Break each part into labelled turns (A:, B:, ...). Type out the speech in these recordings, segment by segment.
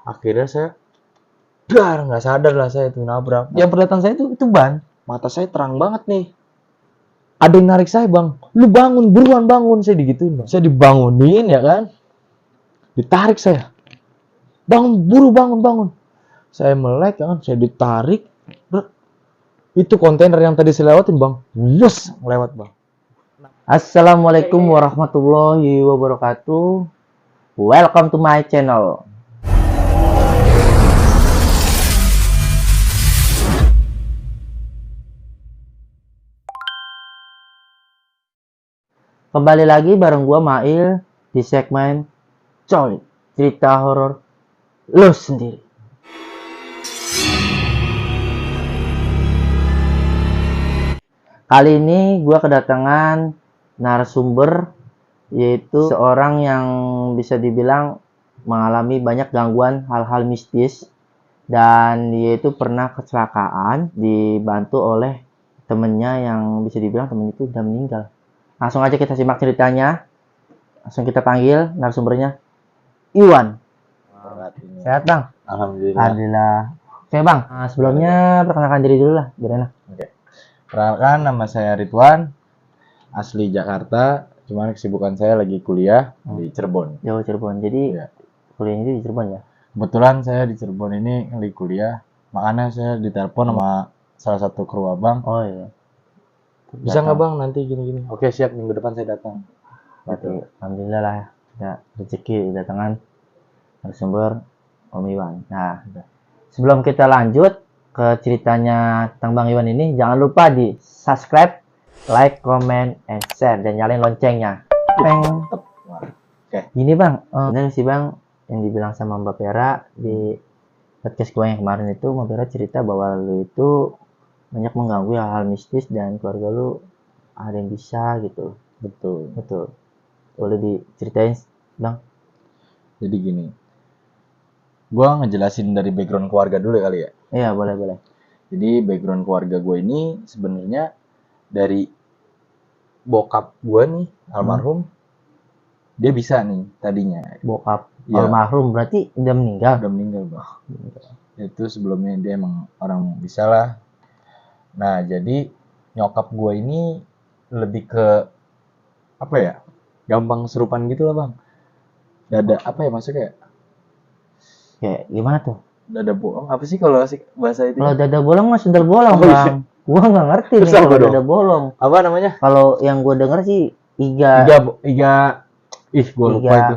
A: Akhirnya saya nggak sadar lah saya itu nabrak. Yang perlihatkan saya itu ban. Mata saya terang banget nih. Ada yang narik saya, Bang. Lu bangun, buruan bangun. Saya digituin, Bang. Saya dibangunin ya kan. Ditarik saya. Bangun, buru bangun. Saya melek ya kan, saya ditarik. Itu kontainer yang tadi saya lewatin, Bang. Wus, lewat, Bang.
B: Assalamualaikum warahmatullahi wabarakatuh. Welcome to my channel. Kembali lagi bareng gua Mail di segmen Coy, cerita horor lo sendiri. Kali ini gua kedatangan narasumber, yaitu seorang yang bisa dibilang mengalami banyak gangguan hal-hal mistis, dan yaitu pernah kecelakaan dibantu oleh temennya yang bisa dibilang temennya itu udah meninggal. Langsung aja kita simak ceritanya. Langsung kita panggil narasumbernya, Iwan. Sehat, Bang?
A: Alhamdulillah.
B: Alhamdulillah. Oke, Bang. Nah, sebelumnya perkenalkan diri dulu lah, biar enak.
A: Oke. Perkenalkan, nama saya Ridwan, asli Jakarta. Cuman kesibukan saya lagi kuliah di Cirebon.
B: Jauh Cirebon. Jadi
A: Iya.
B: kuliahnya di Cirebon ya?
A: Kebetulan saya di Cirebon ini lagi kuliah, makanya saya ditelepon sama salah satu kru abang.
B: Oh iya.
A: Bisa nggak Bang nanti gini-gini? Oke, siap, minggu depan saya datang.
B: Berarti alhamdulillah lah ya, rezeki datangan narasumber Om Iwan. Nah, sebelum kita lanjut ke ceritanya tentang Bang Iwan ini, jangan lupa di subscribe, like, comment, and share, dan nyalain loncengnya. Peng.
A: Oke.
B: Gini Bang, bener sih Bang yang dibilang sama Mbak Vera di podcast gue yang kemarin itu. Mbak Vera cerita bahwa lu itu banyak mengganggu hal-hal mistis dan keluarga lu ada yang bisa gitu.
A: Betul.
B: Boleh diceritain Bang?
A: Jadi gini, gua ngejelasin dari background keluarga dulu kali ya.
B: Iya, boleh.
A: Jadi background keluarga gue ini sebenarnya dari bokap gue nih, almarhum. Dia bisa nih tadinya.
B: Bokap
A: Ya,
B: almarhum berarti udah meninggal.
A: udah meninggal Bang. Itu sebelumnya dia emang orang bisa lah. Nah, jadi nyokap gue ini lebih ke apa ya? Gampang kesurupan gitu lah, Bang. Dada apa ya maksudnya?
B: Kayak gimana tuh?
A: Dada bolong apa sih kalau bahasa itu?
B: Kalau dada bolong mah sendal bolong,
A: Oh, iya.
B: Bang. Gua nggak ngerti nih
A: Terus apa
B: kalau
A: dong?
B: dada bolong.
A: Apa namanya?
B: Kalau yang gua denger sih iga
A: Gue lupa itu.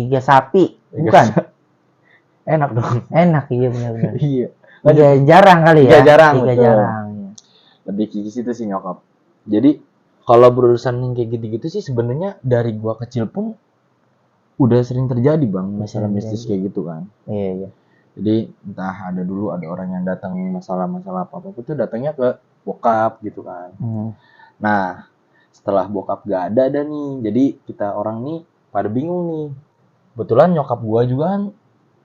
B: iga sapi,
A: Iga
B: bukan?
A: Enak dong.
B: Enak, iya benar-benar.
A: Iya.
B: Iga jarang kali ya.
A: Iga jarang,
B: Iga
A: betul.
B: jarang. Iya.
A: Lebih ke situ sih nyokap. Jadi kalau berurusan yang kayak gitu-gitu sih sebenarnya dari gua kecil pun udah sering terjadi Bang, masalah mistis kayak gitu kan.
B: Iya.
A: Jadi entah ada dulu ada orang yang datang masalah-masalah apa-apa itu datangnya ke bokap gitu kan. Nah, setelah bokap gak ada nih, jadi kita orang nih pada bingung nih. Kebetulan nyokap gua juga kan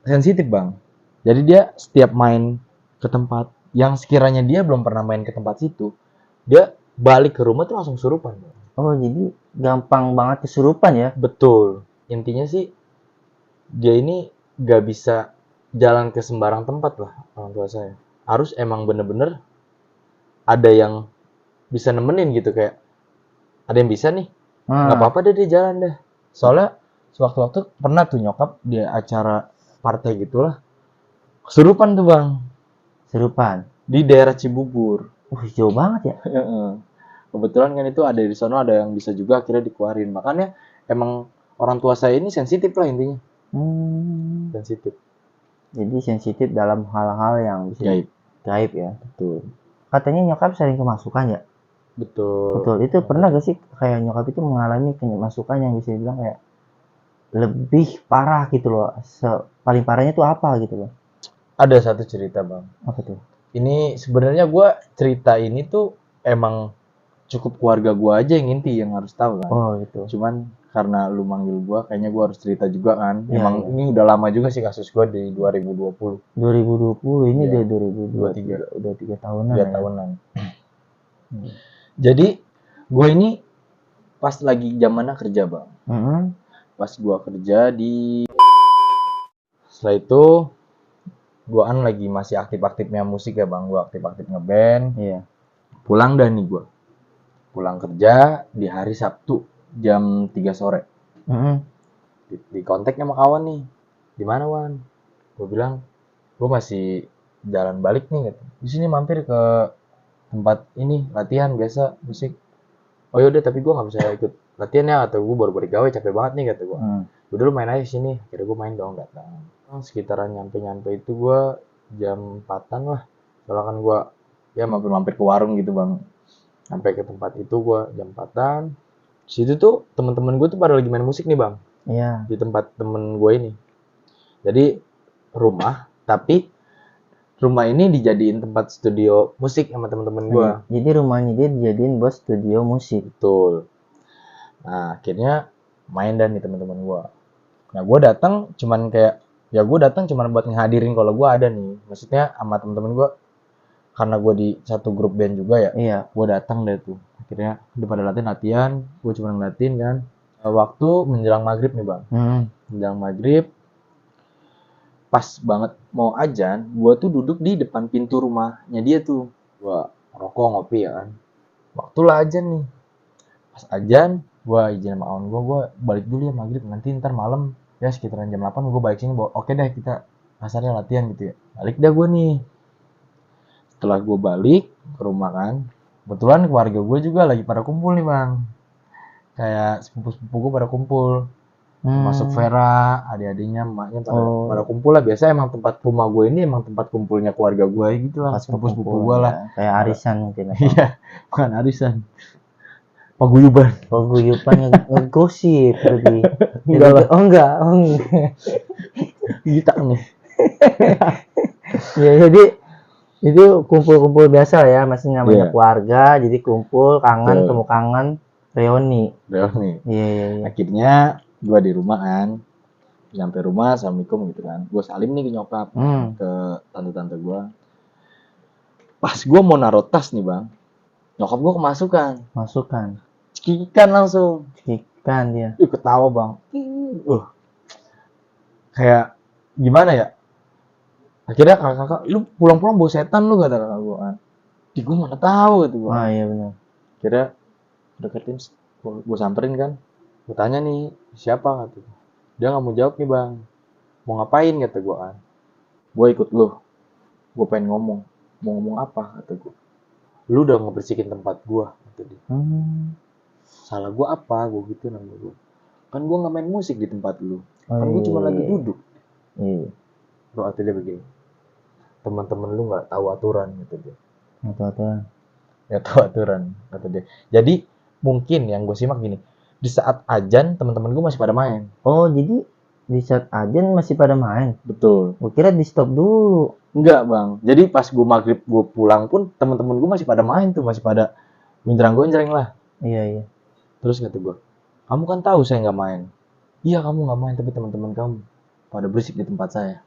A: sensitif Bang. Jadi dia setiap main ke tempat yang sekiranya dia belum pernah main ke tempat situ, dia balik ke rumah tuh langsung kesurupan. Bang.
B: Oh, jadi gampang banget kesurupan ya?
A: Betul. Intinya sih dia ini gak bisa jalan ke sembarang tempat lah orang tua saya. Harus emang bener-bener ada yang bisa nemenin gitu, kayak ada yang bisa nih, nggak apa-apa deh dia jalan deh. Soalnya sewaktu-waktu pernah tuh nyokap di acara partai gitulah kesurupan tuh Bang.
B: Kesurupan
A: Di daerah Cibubur.
B: jauh banget ya.
A: Kebetulan kan itu ada di sana, ada yang bisa juga akhirnya dikeluarin. Makanya emang orang tua saya ini sensitif lah intinya. Sensitif.
B: Jadi sensitif dalam hal-hal yang bisa gaib ya.
A: Betul.
B: Katanya nyokap sering kemasukan ya? Betul. Itu pernah gak sih kayak nyokap itu mengalami kemasukan yang bisa dibilang kayak lebih parah gitu loh? Paling parahnya tuh apa gitu loh?
A: Ada satu cerita Bang.
B: Apa tuh?
A: Ini sebenarnya gue cerita ini tuh emang cukup keluarga gue aja yang inti yang harus tahu kan.
B: Oh gitu.
A: Cuman karena lu manggil gue, kayaknya gue harus cerita juga kan.
B: Iya,
A: Emang ini udah lama juga sih kasus gue di 2020.
B: 2020 ini
A: Iya.
B: udah 2023. Udah 3 tahunan.
A: 3 tahunan. Jadi gue ini pas lagi zamannya kerja Bang. Pas gue kerja di, setelah itu Gua kan lagi masih aktif-aktifnya musik ya bang, gua aktif-aktif ngeband.
B: Iya.
A: Pulang dah nih gua. Pulang kerja di hari Sabtu jam 3 sore. Di kontak sama kawan nih. Di mana Wan? Gua bilang, gua masih jalan balik nih gitu. Di sini mampir ke tempat ini latihan biasa musik. Oh yaudah tapi gue nggak bisa ikut latihan ya, atau gue baru balik gawe capek banget nih kata gue. Udah lu main aja sini. Kira gue main dong, datang. Sekitaran nyampe itu gue jam 4-an lah. Soalnya kan gue ya mampir-mampir ke warung gitu bang. Sampai ke tempat itu gue jam 4-an. Situ tuh teman-teman gue tuh pada lagi main musik nih bang.
B: Iya.
A: Di tempat temen gue ini. Jadi rumah, tapi rumah ini dijadiin tempat studio musik sama teman-teman gue.
B: Jadi rumahnya dia dijadiin buat studio musik.
A: Betul. Nah akhirnya main dan nih teman-teman gue. Nah gue datang cuman kayak ya gue datang cuman buat ngehadirin kalau gue ada nih. Maksudnya sama teman-teman gue, karena gue di satu grup band juga ya.
B: Iya.
A: Gue datang deh tuh. Akhirnya udah pada latihan, gue cuma ngeliatin kan. Waktu menjelang maghrib nih bang. Menjelang maghrib, pas banget mau ajan, gue tuh duduk di depan pintu rumahnya dia tuh. Gue rokok ngopi ya kan. Waktulah ajan nih. Pas ajan, gue izin sama kawan gue balik dulu ya maghrib. Nanti ntar malam ya sekitaran jam 8 gue balik sini. Oke deh kita kasarnya latihan gitu ya. Balik dah gue nih. Setelah gue balik ke rumah kan, kebetulan keluarga gue juga lagi pada kumpul nih bang. Kayak sepupu-sepupu gue pada kumpul. Masuk Vera, adik-adiknya, emaknya pada kumpul lah. Biasa emang tempat rumah gue ini emang tempat kumpulnya keluarga gue gitu lah. Sepupu-sepupu gue lah.
B: Kayak arisan mungkin.
A: Iya, bukan arisan. Paguyuban
B: ngegosip berarti.
A: Enggak lah.
B: Oh enggak.
A: Kita nih.
B: Ya jadi itu kumpul-kumpul biasa ya, masih namanya keluarga, jadi kumpul, kangen, temu kangen, reuni. Iya.
A: Akhirnya gue di rumah kan, sampai rumah assalamualaikum gitu kan, gue salim nih ke nyokap, ke tante-tante gue. Pas gue mau naruh tas nih bang, nyokap gue masukan cekikikan langsung.
B: Cekikikan dia.
A: Ketawa bang. Kayak gimana ya? Akhirnya kakak, lu pulang-pulang bawa setan lu kata kakak gue kan. Gue mana tahu gitu gue.
B: Iya benar.
A: Akhirnya deketin, gue samperin kan. Gue tanya nih siapa kata gue. Dia nggak mau jawab nih bang. Mau ngapain kata gue kan. Gue ikut lu. Gue pengen ngomong. Mau ngomong apa kata gue. Lu udah ngebersihin tempat gue kata dia. Salah gue apa? Gue gitu nama gue. Kan gue nggak main musik di tempat lu. Kan gue cuma lagi duduk. Bro kata dia begini. Teman-teman lu nggak tahu aturan kata dia. Nggak tahu aturan kata dia. Jadi mungkin yang gue simak gini. Di saat ajan teman-teman gue masih pada main.
B: Oh jadi di saat ajan masih pada main?
A: Betul.
B: Gue kira di stop dulu.
A: Enggak bang. Jadi pas gue maghrib gue pulang pun teman-teman gue masih pada main tuh, masih pada gonjreng lah.
B: Iya.
A: Terus kata gue, kamu kan tahu saya nggak main. Iya kamu nggak main, tapi teman-teman kamu pada berisik di tempat saya.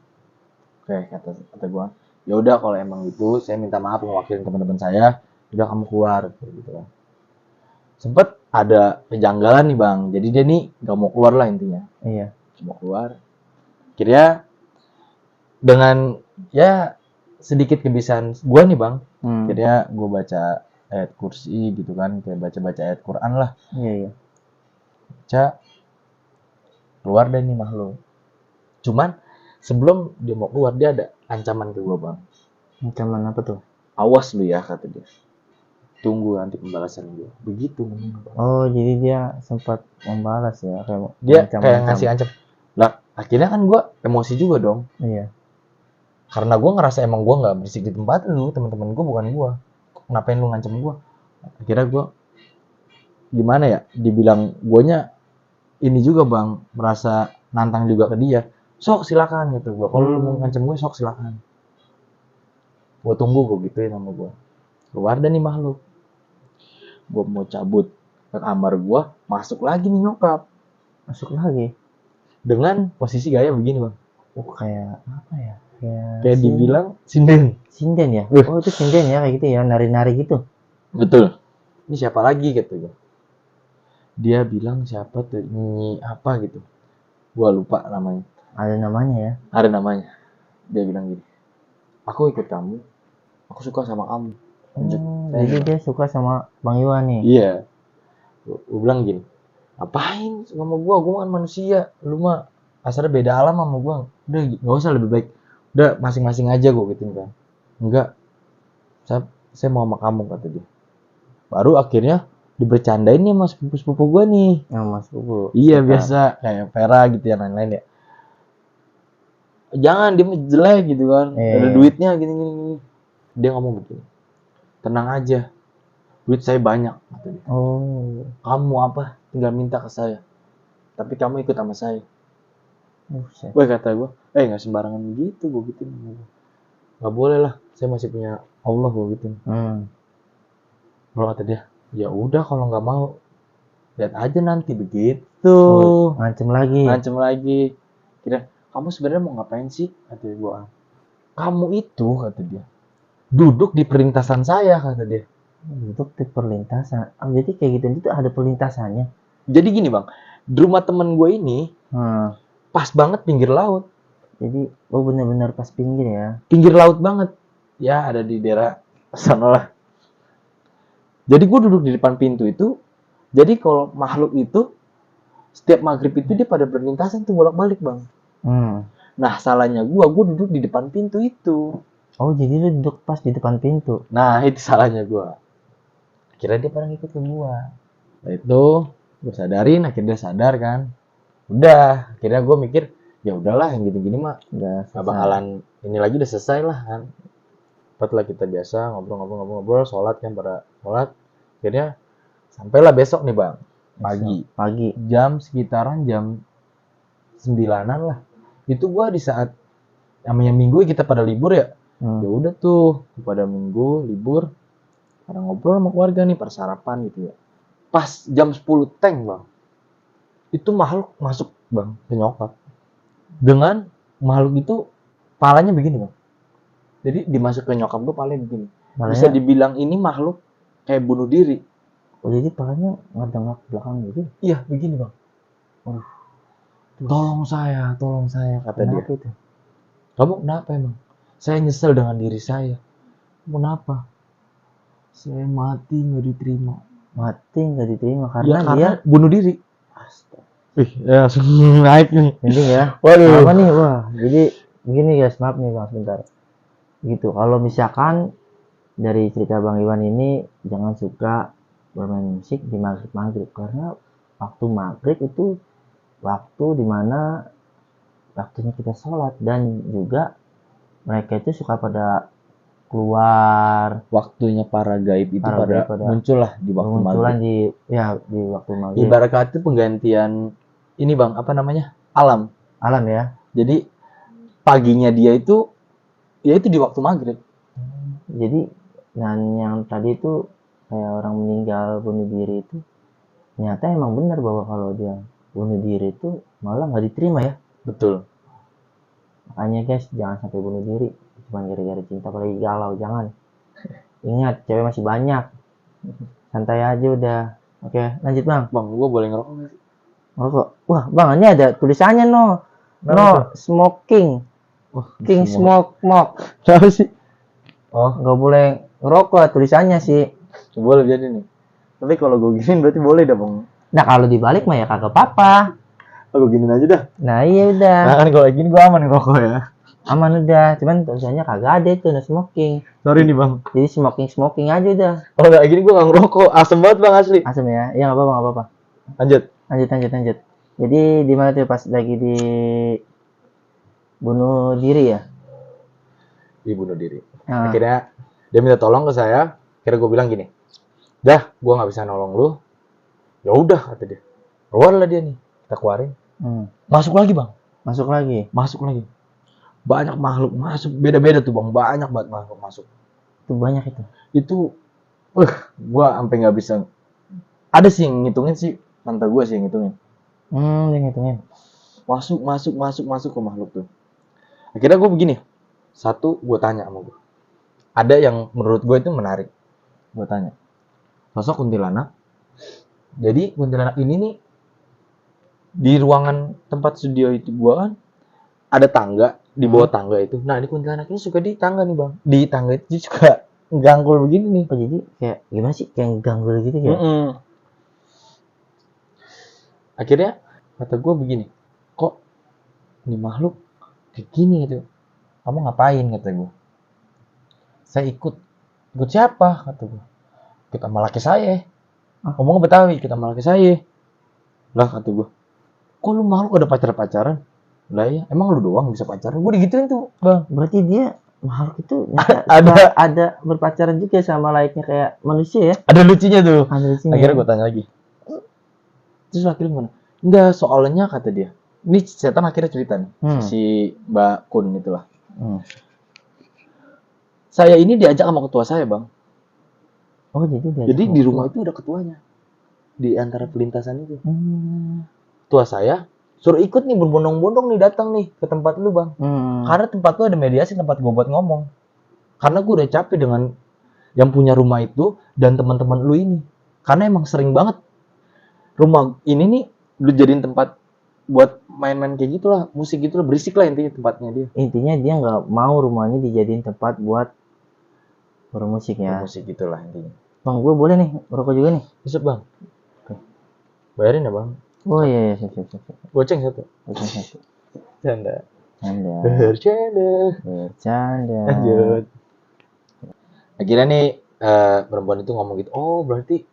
A: Oke kata gue. Ya udah kalau emang gitu, saya minta maaf mewakili teman-teman saya. Udah kamu keluar gitu kan. Sempet ada kejanggalan nih bang. Jadi dia nih nggak mau keluar lah intinya.
B: Iya.
A: Mau keluar. Akhirnya dengan ya sedikit kebiasaan gue nih bang. Akhirnya gue baca ayat kursi gitu kan, kayak baca ayat Quran lah.
B: Iya.
A: Baca, keluar deh nih makhluk. Cuman sebelum dia mau keluar dia ada ancaman ke gue bang.
B: Ancaman apa tuh?
A: Awas lu ya kata dia. Tunggu nanti pembalasan gue. Begitu.
B: Oh jadi dia sempat membalas ya?
A: Dia kayak ngasih ancam. Lah akhirnya kan gue emosi juga dong.
B: Iya.
A: Karena gue ngerasa emang gue nggak berisik di tempat lu, teman-teman gue bukan gue. Ngapain lu ngancem gue? Akhirnya gue gimana ya? Dibilang guanya ini juga bang, merasa nantang juga ke dia. Sok silakan gitu gue. Kalau lu mau ngancem gue, sok silakan. Gue tunggu gue gituin sama gue. Keluar dah nih makhluk. Gue mau cabut ke kamar gue, masuk lagi nih nyokap.
B: Masuk lagi?
A: Dengan posisi gaya begini bang.
B: Oh kayak apa ya?
A: Kayak dibilang sinden.
B: Sinden ya? Oh itu sinden ya kayak gitu ya, nari-nari gitu.
A: Betul. Ini siapa lagi gitu ya? Dia bilang siapa tuh, nyanyi apa gitu. Gua lupa namanya.
B: Ada namanya ya?
A: Ada namanya. Dia bilang gini. aku ikut kamu, aku suka sama kamu. Lanjut.
B: Jadi dia suka sama Bang Iwan nih.
A: Iya. Gue bilang gini, ngapain sama gua kan manusia, lu mah asalnya beda alam sama gua. Udah nggak usah, lebih baik udah masing-masing aja gua gituin kan. Enggak, saya mau sama kamu, kata dia. Baru akhirnya dibercandain nih mas sepupu gua nih.
B: Mas sepupu.
A: Iya biasa kayak Vera gitu ya, lain-lain ya. Jangan, dia mah jelek gitu kan. Ada duitnya gini. Dia ngomong begini, tenang aja, duit saya banyak, kata dia. Kamu apa? Tinggal minta ke saya. Tapi kamu ikut sama saya. Wah, kata gue, nggak sembarangan gitu, gue gituin. Nggak boleh lah, saya masih punya Allah, gue gituin. Kalau kata dia, ya udah kalau nggak mau, lihat aja nanti, begitu.
B: Ngancem lagi.
A: Kira, kamu sebenarnya mau ngapain sih? Kata gue. Kamu itu, kata dia, duduk di perlintasan saya, kata dia.
B: Duduk di perlintasan. Jadi kayak gitu itu ada perlintasannya.
A: Jadi gini bang, di rumah temen gue ini pas banget pinggir laut.
B: Jadi benar-benar pas pinggir ya.
A: Pinggir laut banget. Ya ada di daerah sana lah. Jadi gue duduk di depan pintu itu. Jadi kalau makhluk itu setiap maghrib itu dia pada berlintasan tuh bolak-balik bang. Nah salahnya gue duduk di depan pintu itu.
B: Jadi lu duduk pas di depan pintu.
A: Nah itu salahnya gue. Akhirnya dia pada ngikut ke gue. Nah itu gue sadarin, akhirnya dia sadar kan. Udah, akhirnya gue mikir ya udahlah yang gini-gini mah
B: udah
A: bakalan ini lagi udah selesai lah kan. Cepatlah kita biasa ngobrol, sholat kan, pada sholat. Akhirnya sampailah besok nih bang, pagi jam sekitaran jam 9-an lah. Itu gue di saat namanya minggu kita pada libur ya. Ya udah tuh pada minggu libur, pada ngobrol sama keluarga nih, pada sarapan gitu ya. Pas jam 10 teng bang, itu makhluk masuk bang ke nyokap. Dengan makhluk itu palanya begini bang. Jadi dimasuk ke nyokap tuh palanya begini. Bisa dibilang ini makhluk kayak bunuh diri.
B: Jadi palanya ngadang ke belakang gitu?
A: Iya begini bang. Tolong saya kata dia.
B: Itu?
A: Kamu kenapa emang? Saya nyesel dengan diri saya. Kenapa? Saya mati nggak diterima. Karena dia bunuh diri. Ya langsung naik nih.
B: Ini ya.
A: Waduh.
B: Apa nih? Wah, jadi begini guys, maaf nih bang sebentar. Gitu. Kalau misalkan dari cerita Bang Iwan ini jangan suka bermain musik di maghrib karena waktu maghrib itu waktu dimana waktunya kita sholat, dan juga mereka itu suka pada keluar,
A: waktunya para gaib itu pada muncul lah di waktu maghrib.
B: di waktu maghrib.
A: Ibarat kata itu penggantian ini bang, apa namanya, alam
B: ya.
A: Jadi paginya dia itu ya itu di waktu maghrib.
B: Jadi dan yang tadi itu kayak orang meninggal bunuh diri itu ternyata emang benar bahwa kalau dia bunuh diri itu malah nggak diterima ya.
A: Betul.
B: Makanya guys, jangan sampai bunuh diri cuma gara-gara cinta, apalagi galau, jangan. Ingat, cewek masih banyak. Santai aja udah. Oke, lanjut bang.
A: Bang, gua boleh ngerokok nggak sih?
B: Ngerokok? Wah bang, ini ada tulisannya no smoking. King smoke.
A: Kenapa sih?
B: Nggak boleh ngerokok tulisannya sih.
A: Boleh jadi nih. Tapi kalau gue giniin berarti boleh dah bang.
B: Nah kalau dibalik mah ya kagak apa-apa.
A: Gue giniin aja dah.
B: Nah iya udah.
A: Nah kan kalau gini gue aman ngerokok ya.
B: Aman udah, cuman tulisannya kagak ada itu no smoking.
A: Sorry nih bang.
B: Jadi smoking aja udah.
A: Kalau kayak gini gue nggak ngerokok, asem banget bang asli.
B: Asem ya? Iya nggak apa-apa.
A: Lanjut.
B: Jadi di mana tuh pas lagi di bunuh diri ya?
A: Dibunuh diri. Akhirnya dia minta tolong ke saya. Akhirnya gue bilang gini, dah, gue nggak bisa nolong lu. Ya udah kata dia. Keluarlah dia nih, kita keluarin. Masuk lagi bang. Masuk lagi. Banyak makhluk masuk, beda-beda tuh bang, banyak banget makhluk masuk.
B: Itu banyak itu.
A: Itu, gue sampai nggak bisa. Ada sih yang ngitungin sih, tante gue sih yang ngitungin.
B: Yang ngitungin.
A: Masuk ke makhluk tuh. Akhirnya gue begini, satu gue tanya sama gue. Ada yang menurut gue itu menarik. Gue tanya, sosok kuntilanak. Jadi kuntilanak ini nih di ruangan tempat studio itu gue kan ada tangga. di bawah tangga itu. Nah, di kuntilanak ini suka di tangga nih, Bang. Di tangga itu suka ganggul begini nih.
B: Oh, jadi kayak gimana sih? Kayak ganggul gitu ya?
A: Akhirnya kata gue begini, kok ini makhluk kayak gini gitu. Kamu ngapain, kata gue. Saya ikut siapa, kata gue. Kita sama laki saya. Ngomong Betawi, kita sama laki saya. Lah, kata gue, kok lu makhluk ada pacaran? Lah ya, emang lu doang bisa pacaran? Gue digituin tuh, Bang.
B: Berarti dia makhluk itu
A: ada
B: berpacaran juga sama layaknya kayak manusia ya?
A: Ada lucunya tuh.
B: Ada lucunya.
A: Akhirnya gue tanya lagi, terus laki lu gimana? Enggak, soalnya kata dia, ini setan akhirnya cerita nih, si Mbak Kun itulah. Saya ini diajak sama ketua saya, Bang.
B: Oh,
A: jadi di rumah itu ada ketuanya. Di antara pelintasan itu. Ketua saya suruh ikut nih, berbondong-bondong nih datang nih ke tempat lu, Bang. Karena tempat lu ada mediasi, tempat gue buat ngomong. Karena gue udah capek dengan yang punya rumah itu dan teman-teman lu ini. Karena emang sering banget rumah ini nih lu jadiin tempat buat main-main kayak gitulah, musik gitulah, berisik lah intinya tempatnya dia.
B: Intinya dia nggak mau rumahnya dijadiin tempat buat bermusik ya.
A: Bermusik gitulah intinya.
B: Bang, gue boleh nih rokok juga nih.
A: Bisa, Bang. Bayarin ya, Bang.
B: Oh iya, siap.
A: Goceng satu. Canda. Bercanda. Lanjut. Akhirnya nih perempuan itu ngomong gitu. Oh, berarti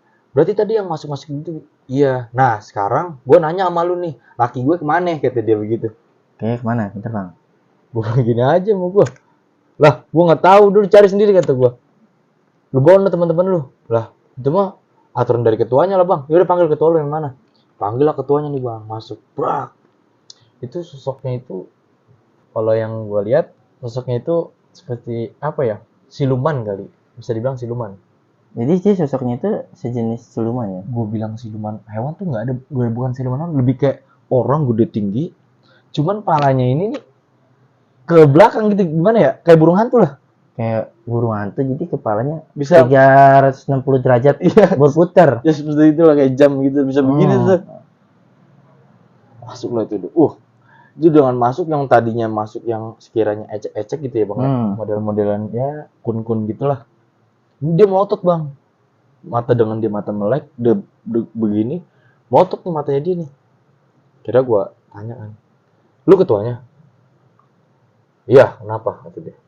A: tadi yang masuk-masuk gitu. Iya. Nah, sekarang gue nanya sama lu nih, laki gue kemana? Kata dia begitu.
B: Oke, kemana? Bentar, Bang.
A: Gue gini aja sama gue. Lah, gue nggak tahu, dulu cari sendiri, kata gue. Lu bawa teman-teman lu. Lah, itu mah aturan dari ketuanya lah, Bang. Ya udah, panggil ketua lu yang mana? Panggil lah ketuanya nih, Bang. Masuk. Brak. Itu sosoknya itu, kalau yang gue lihat, sosoknya itu seperti apa ya? Siluman kali. Bisa dibilang siluman.
B: Jadi dia sosoknya itu sejenis siluman ya?
A: Gue bilang siluman hewan tuh nggak ada, bukan siluman, lebih kayak orang gede tinggi, cuman palanya ini nih ke belakang gitu, gimana ya? Kayak burung hantu lah.
B: Kayak burung hantu, jadi kepalanya
A: bisa
B: 360 derajat berputar.
A: Ya seperti itu lah, kayak jam gitu, bisa begini tuh. Masuk lah itu. Itu dengan masuk yang tadinya masuk yang sekiranya ecek-ecek gitu ya, Bang. Model-modelan ya kun-kun gitulah. Dia melotot, Bang. Mata dengan dia mata melek, dia begini, melotot nih matanya dia nih. Kira gua tanya kan, lu ketuanya? Iya, kenapa? Kata dia.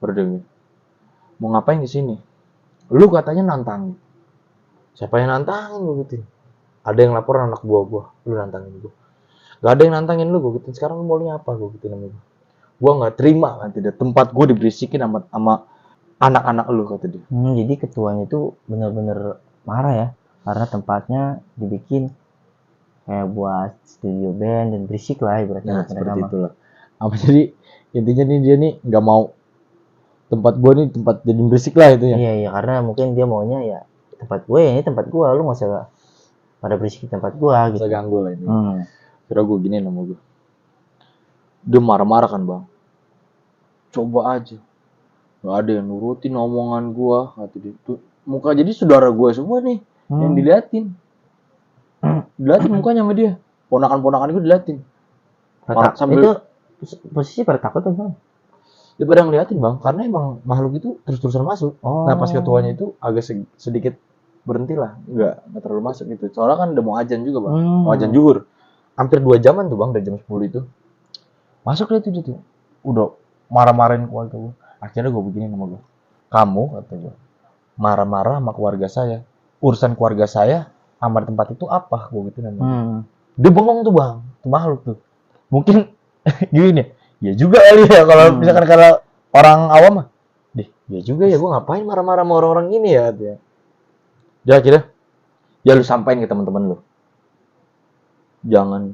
A: Berdengki. Mau ngapain di sini? Lu katanya nantangin. Siapa yang nantangin gua gitu? Ada yang lapor anak buah gua, lu nantangin gua. Gak ada yang nantangin lu, gua gitu. Sekarang lu maunya apa? Gua gitu namanya. Gua nggak terima, kata dia. Tempat gua diberisikin sama anak-anak lu, kata dia.
B: Jadi ketuanya itu benar-benar marah ya, karena tempatnya dibikin kayak buat studio band dan berisik lah ibaratnya.
A: Nah, seperti itulah. Jadi intinya nih dia nih nggak mau tempat gue nih tempat jadi berisik lah itu ya.
B: Iya, karena mungkin dia maunya ya tempat gue, ini tempat gue, lu nggak usah pada berisik di tempat gue gitu.
A: Bisa ganggu lah ini. Kira gue gini nama gue. Dia marah-marah kan, Bang. Coba aja. Gak ada yang nurutin omongan gue, kata dia. Tuh, muka jadi saudara gue semua nih yang diliatin. Diliatin mukanya sama dia. Ponakan-ponakan gue diliatin.
B: Sambil itu posisi pada takut kan?
A: Dia pada ngeliatin, Bang, karena emang makhluk itu terus-terusan masuk. Nah, pas ketuanya itu agak sedikit berhenti lah, nggak terlalu masuk gitu. Soalnya kan udah mau azan juga, Bang. Mau azan zuhur. Hampir 2 jaman tuh, Bang, dari jam 10 itu. Masuk dia tuh. Udah marah-marahin keluarga gue. Akhirnya gue begini sama gue. Kamu, kata gue, marah-marah sama keluarga saya. Urusan keluarga saya sama tempat itu apa? Gue gitu namanya. Dia bengong tuh, Bang. Tuh makhluk tuh. Mungkin gini, ya juga kali ya kalau misalkan kalau orang awam mah. Ya juga ya, gue ngapain marah-marah sama orang-orang ini ya, katanya. Dia akhirnya, ya lu sampain ke teman-teman lu. Jangan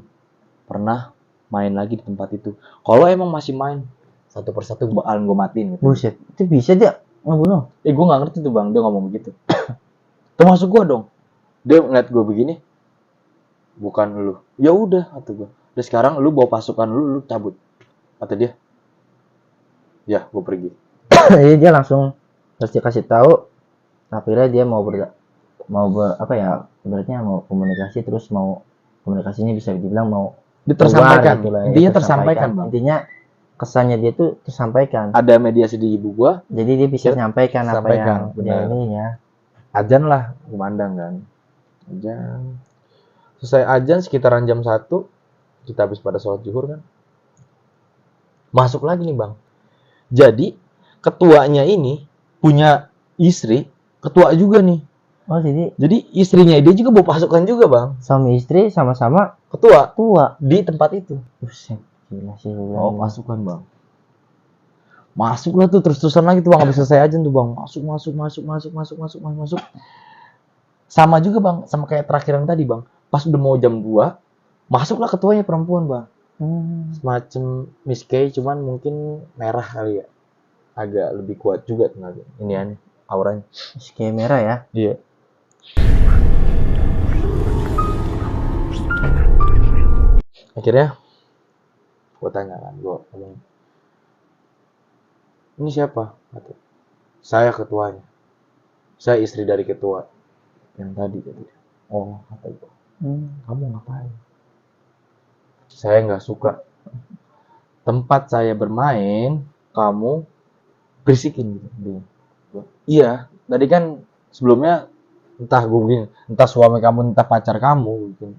A: pernah main lagi di tempat itu. Kalau emang masih main, satu persatu bakalan gue matiin gitu.
B: Buset, itu bisa dia ngebunuh?
A: Gue gak ngerti tuh, Bang, dia ngomong begitu. Termasuk gue dong. Dia ngeliat gue begini, bukan lu. Ya udah, kata gue. Dan sekarang lu bawa pasukan lu cabut, kata dia. Ya, gue pergi.
B: Jadi dia langsung kasih tahu. Akhirnya dia mau apa ya? Ibaratnya mau komunikasi, terus mau komunikasinya bisa dibilang mau
A: Tersampaikan.
B: gitu lah, ya,
A: Intinya tersampaikan, Bang.
B: Intinya kesannya dia tuh tersampaikan.
A: Ada mediasi di ibu gua,
B: Jadi dia bisa menyampaikan apa yang dia
A: benar.
B: ininya.
A: Azan lah kumandang kan. Azan. Selesai azan sekitaran jam 1, kita habis pada sholat zuhur kan. Masuk lagi nih, Bang. Jadi ketuanya ini punya istri, ketua juga nih.
B: Oh, jadi
A: istrinya dia juga bawa pasukan juga, Bang.
B: Suami istri sama-sama
A: Ketua
B: di
A: tempat itu.
B: Buset, gila sih.
A: Oh, pasukan, Bang. Masuklah tuh terus-terusan lagi tuh, Bang. Habis selesai aja tuh, Bang. Masuk. Sama juga, Bang, sama kayak terakhiran tadi, Bang. Pas udah mau jam 2, masuklah ketuanya perempuan, Bang. Semacam Miss K, cuman mungkin merah kali ya. Agak lebih kuat juga tenaga. Ini auranya.
B: Miss K merah ya?
A: Iya. Akhirnya gue tanya kan, gue ngomong, ini siapa? Kata, saya ketuanya, saya istri dari ketua yang tadi. Oh, kata gue, kamu ngapain? Saya nggak suka tempat saya bermain kamu berisikin gitu. Iya, tadi kan sebelumnya entah gue begini, entah suami kamu, entah pacar kamu gitu,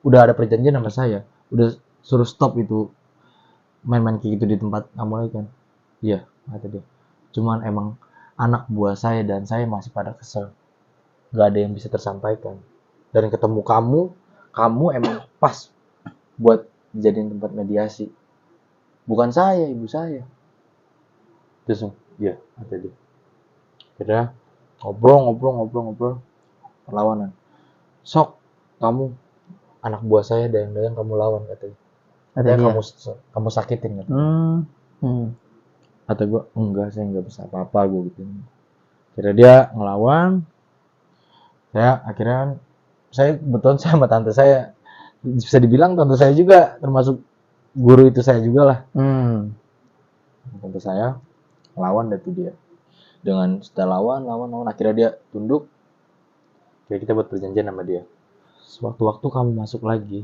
A: udah ada perjanjian sama saya, udah suruh stop itu main-main kayak gitu di tempat kamu lagi kan. Iya, kata dia, cuman emang anak buah saya dan saya masih pada kesel, nggak ada yang bisa tersampaikan, dan ketemu kamu emang pas buat dijadiin tempat mediasi, bukan saya, ibu saya. Terus iya, kata dia. Akhirnya ngobrol perlawanan. Sok kamu anak buah saya dayang-dayang kamu lawan, katanya. Katanya kamu sakitin, katanya. Kata gue, enggak, saya nggak bisa apa-apa, gue gitu. Akhirnya dia ngelawan. Akhirnya saya betul sama tante saya, bisa dibilang tante saya juga termasuk guru itu saya juga lah. Tante saya ngelawan dari dia. Dengan setelah lawan, akhirnya dia tunduk. Kayak kita buat perjanjian sama dia. Sewaktu-waktu kamu masuk lagi,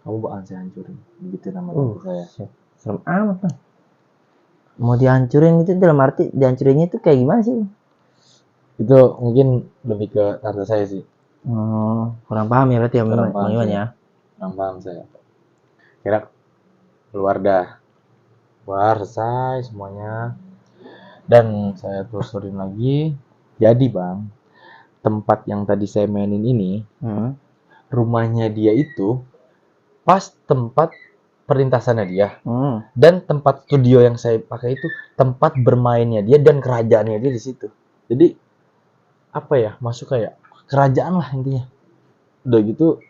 A: kamu bakal saya hancurin. Begitu nama tante saya.
B: Serem amat lah. Mau dihancurin itu dalam arti dihancurinnya itu kayak gimana sih?
A: Itu mungkin lebih ke tante saya sih.
B: Kurang paham ya berarti ya, Bang Iwan ya.
A: Kurang paham saya. Kira keluar dah. Keluar, selesai semuanya. Dan saya telusurin lagi. Jadi, Bang, tempat yang tadi saya mainin ini, rumahnya dia itu pas tempat perlintasannya dia. Dan tempat studio yang saya pakai itu tempat bermainnya dia dan kerajaannya dia di situ. Jadi apa ya, masuk kayak kerajaan lah intinya. Udah gitu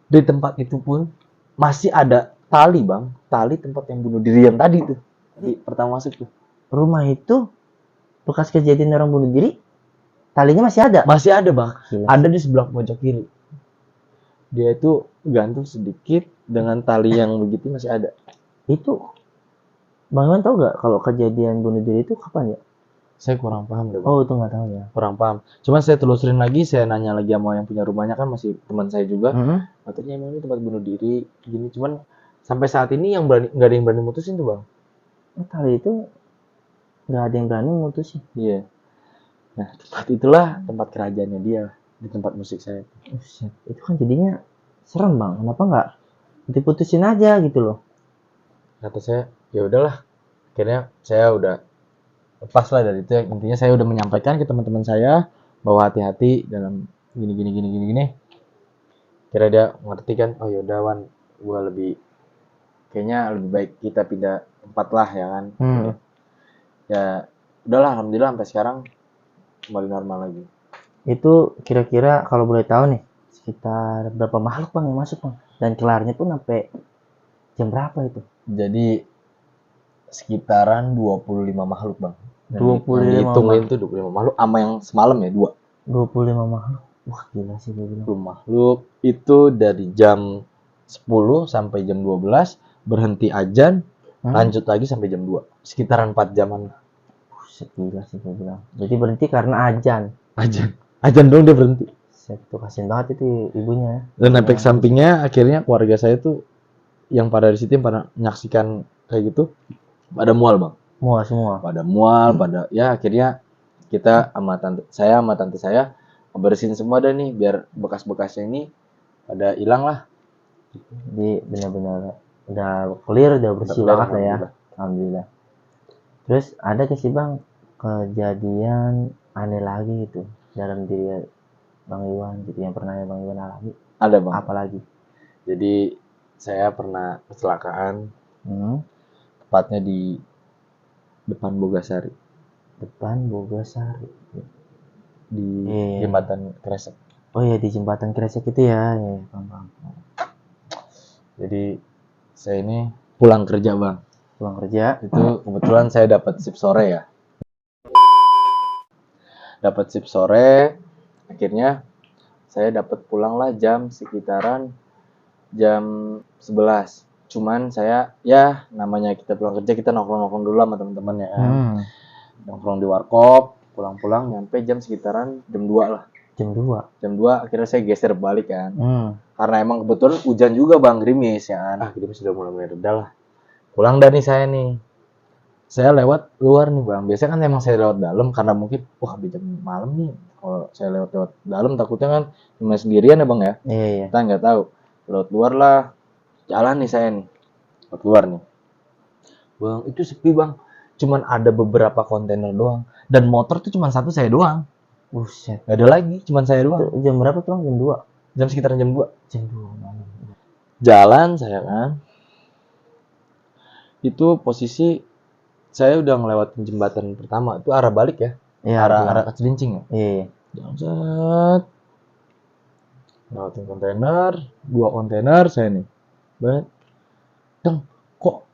A: di tempat itu pun masih ada tali, Bang, tali tempat yang bunuh diri yang tadi tuh. Tadi pertama masuk tuh.
B: Rumah itu bekas kejadian orang bunuh diri, talinya masih ada?
A: Masih ada, Bang. Ada di sebelah pojok kiri. Dia itu gantung sedikit dengan tali yang begitu masih ada.
B: Itu Bang Iwan tahu gak kalau kejadian bunuh diri itu kapan ya?
A: Saya kurang paham deh, Bang.
B: Oh, itu nggak tahu ya.
A: Kurang paham. Cuman saya telusurin lagi, saya nanya lagi sama yang punya rumahnya, kan masih teman saya juga. Katanya emang ini tempat bunuh diri gini. Cuman sampai saat ini nggak ada yang berani mutusin tuh, Bang.
B: Tali itu nggak ada yang berani mutusin.
A: Iya. Nah, tempat itulah tempat kerajaannya dia di tempat musik saya.
B: Itu kan jadinya serem, Bang. Kenapa nggak diputusin aja gitu loh?
A: Kata saya, ya udahlah. Akhirnya saya udah lepas lah dari itu. Intinya saya udah menyampaikan ke teman-teman saya bahwa hati-hati dalam gini. Kira dia ngerti kan? Oh ya udah, Wan, gua kayaknya lebih baik kita pindah tempat lah ya kan. Ya udahlah, alhamdulillah sampai sekarang kembali normal lagi.
B: Itu kira-kira kalau boleh tahu nih, sekitar berapa makhluk, Bang, yang masuk, Bang? Dan kelarnya pun sampai jam berapa itu?
A: Jadi sekitaran 25 makhluk, Bang.
B: 25
A: hitungin tuh 25 makhluk sama yang semalam ya
B: 25 makhluk. Wah, gila sih gue bilang.
A: 20 makhluk itu dari jam 10 sampai jam 12 berhenti azan, lanjut lagi sampai jam 2. Sekitaran 4 jaman.
B: Buset, gila sih gue bilang. Jadi berhenti karena azan.
A: Azan dong dia berhenti.
B: Itu kasian banget itu ibunya.
A: Dan efek sampingnya akhirnya keluarga saya tuh yang pada di situ yang pada menyaksikan kayak gitu pada mual bang.
B: Mual semua.
A: Pada mual, pada ya akhirnya kita sama tante saya ngebersihin semua dah nih biar bekas-bekasnya ini pada hilang lah.
B: Jadi benar-benar udah clear, udah bersih
A: Udah,
B: banget lah ya.
A: alhamdulillah.
B: Alhamdulillah. Terus ada ke sih bang kejadian aneh lagi gitu dalam diri Bang Iwan gitu yang pernah Bang Iwan alami?
A: Ada bang.
B: Apalagi?
A: Jadi saya pernah kecelakaan,
B: Hmm.
A: tepatnya di depan Bogasari,
B: Depan Bogasari.
A: di
B: Iya.
A: jembatan Kresek.
B: Oh iya di jembatan Kresek itu ya, ya bang.
A: Jadi saya ini pulang kerja bang.
B: Pulang kerja.
A: Itu kebetulan saya dapat shift sore ya. Dapat shift sore, akhirnya saya dapat pulang lah jam sekitaran jam 11. Cuman saya ya namanya kita pulang kerja kita nongkrong-nongkrong dulu sama teman-teman ya kan. Nongkrong di warkop, pulang-pulang nyampe jam sekitaran jam 2 lah.
B: Jam 2.
A: Jam 2 akhirnya saya geser balik kan.
B: Karena
A: Emang kebetulan hujan juga bang, gerimis ya kan. Gerimis sudah mulai reda lah. Pulang dah nih saya nih. Saya lewat luar nih bang. Biasanya kan emang saya lewat dalam karena mungkin wah di jam malam nih. Kalau saya lewat dalam takutnya kan cuma sendirian ya bang ya.
B: Iya.
A: Kita nggak tahu. Lewat luar lah. Jalan nih saya nih. Lewat luar nih. Bang itu sepi bang. Cuman ada beberapa kontainer doang. Dan motor tuh cuma satu saya doang.
B: Buset.
A: Gak ada lagi. Cuma saya doang.
B: Itu jam berapa tuh bang? Jam 2?
A: Jam sekitaran jam 2.
B: Jam 2 malam.
A: Jalan saya kan. Itu posisi saya udah ngelewatin jembatan pertama itu arah balik ya, arah ke Cilincing ya.
B: Iya.
A: Jalan set, lewatin kontainer, 2 kontainer saya nih, banget. Deng, kok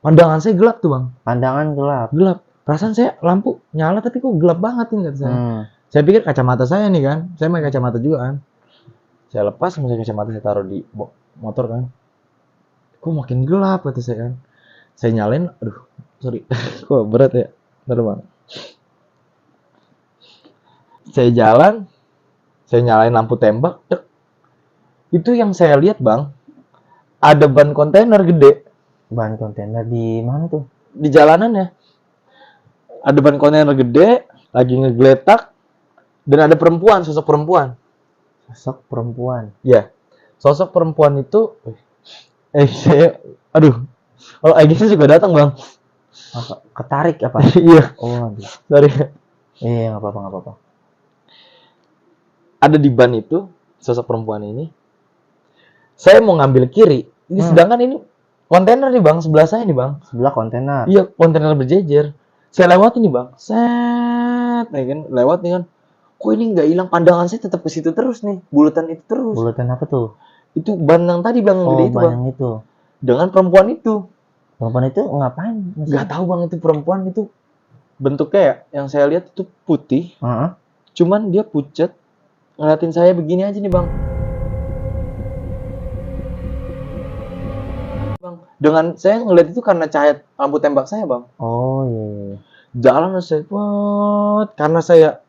A: pandangan saya gelap tuh bang?
B: Pandangan gelap.
A: Gelap. Perasaan saya lampu nyala tapi kok gelap banget nih kata saya. Saya pikir kacamata saya nih kan, saya pakai kacamata juga kan. Saya lepas misalnya kacamata saya taruh di motor kan. Kok makin gelap kata saya kan. Saya nyalain, aduh sorry, kok berat ya, bentar bang. Saya jalan, saya nyalain lampu tembak, itu yang saya lihat bang, ada ban kontainer gede.
B: Ban kontainer di mana tuh?
A: Di jalanan ya, ada ban kontainer gede, lagi ngegeletak, dan ada perempuan, sosok perempuan.
B: Sosok perempuan?
A: Ya, sosok perempuan itu, saya, aduh, kalau Agisnya juga datang bang.
B: Apa? Ketarik apa?
A: Iya.
B: Oh,
A: sorry.
B: Iya, nggak apa-apa.
A: Ada di ban itu sosok perempuan ini. Saya mau ngambil kiri. Ini sedangkan ini kontainer nih bang, sebelah saya nih bang.
B: Sebelah kontainer.
A: Iya, kontainer berjejer. Saya lewat ini bang. Set, ya kan, lewat nih kan. Kok ini nggak hilang pandangan saya tetap ke situ terus nih, bulatan itu terus.
B: Bulatan apa tuh?
A: Itu ban yang tadi bang, gede itu bang.
B: Yang itu.
A: Dengan perempuan itu.
B: Perempuan itu ngapain?
A: Gak tahu bang, itu perempuan itu bentuknya ya, yang saya lihat itu putih. Cuman dia pucat, ngeliatin saya begini aja nih bang. Dengan saya ngeliat itu karena cahaya lampu tembak saya bang.
B: Oh iya.
A: Jalan saya karena saya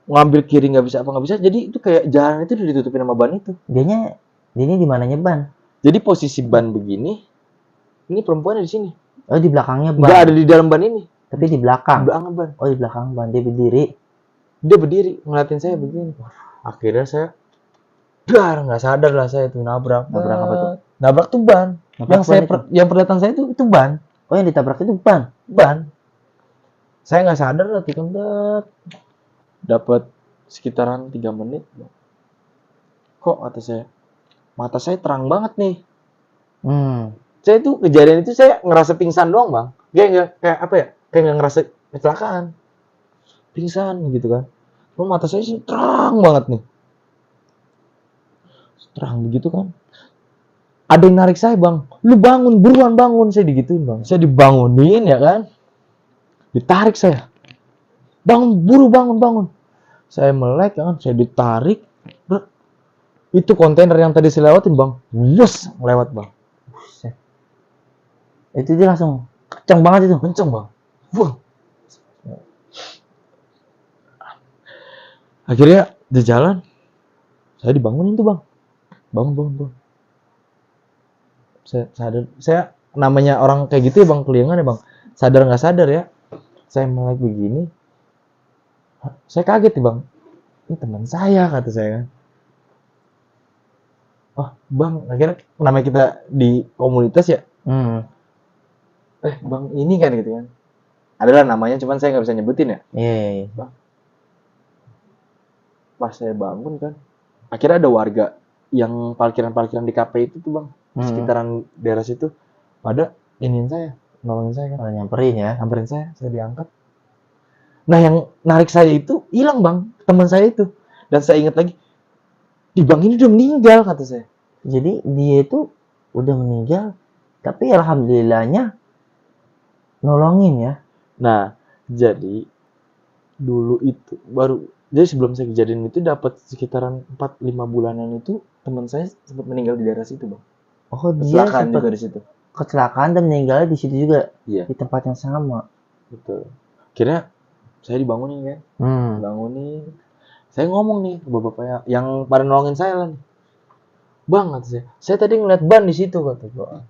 A: ngambil kiri nggak bisa, jadi itu kayak jalan itu udah ditutupin sama ban itu.
B: Dianya di mananya ban?
A: Jadi posisi ban begini. Ini perempuan di sini.
B: Oh di belakangnya ban?
A: Nggak ada di dalam ban ini.
B: Tapi di belakang?
A: Di belakang ban.
B: Oh di belakang ban, dia berdiri?
A: Dia berdiri, ngeliatin saya begini. Akhirnya saya, nggak sadar lah saya tuh nabrak.
B: Nabrak apa tuh?
A: Nabrak tuh ban. Yang perlihatkan saya itu ban.
B: Oh yang ditabrak itu ban?
A: Ban. Saya nggak sadar lah, dapat sekitaran 3 menit. Kok kata saya, mata saya terang banget nih. Saya tuh kejadian itu saya ngerasa pingsan doang bang. Kayak apa ya? Kayak nggak ngerasa kecelakaan. Pingsan gitu kan. Cuma mata saya sih terang banget nih. Terang begitu kan. Ada yang narik saya bang. Lu bangun, buruan bangun. Saya digituin bang. Saya dibangunin ya kan. Ditarik saya. Bangun, bangun. Saya melek ya kan. Saya ditarik. Itu kontainer yang tadi saya lewatin bang. Wus, lewat bang.
B: Buset. Itu dia langsung kencang banget itu.
A: Kencang bang. Wah. Akhirnya di jalan saya dibangunin tuh bang. Bangun. saya sadar, saya namanya orang kayak gitu ya bang, keliangan ya bang, sadar nggak sadar ya, saya melek begini, saya kaget ya bang, ini teman saya kata saya kan, oh bang, akhirnya namanya kita di komunitas ya, bang ini kan gitu kan, adalah namanya, cuman saya nggak bisa nyebutin ya,
B: Iya.
A: bang, pas saya bangun kan, akhirnya ada warga yang parkiran-parkiran di kafe itu tuh bang, sekitaran daerah situ, pada iniin saya, nolongin saya kan,
B: Kalau nyamperin ya.
A: samperin saya diangkat. Nah yang narik saya itu hilang bang, teman saya itu. Dan saya ingat lagi, di bang ini udah meninggal kata saya.
B: Jadi dia itu udah meninggal, tapi alhamdulillahnya nolongin ya.
A: Nah jadi dulu itu baru, jadi sebelum saya kejadian itu dapat sekitaran 4-5 bulanan itu teman saya sempat meninggal di daerah situ bang.
B: Oh dia
A: Kecelakaan juga
B: sempat
A: di situ.
B: kecelakaan dan meninggalnya di situ juga,
A: Iya
B: di tempat yang sama.
A: betul. Akhirnya saya dibangunin kan, bangunin. Saya ngomong nih ke bapak-bapaknya yang pada nolongin saya lah nih. Bang kata saya tadi ngeliat ban di situ kata gua.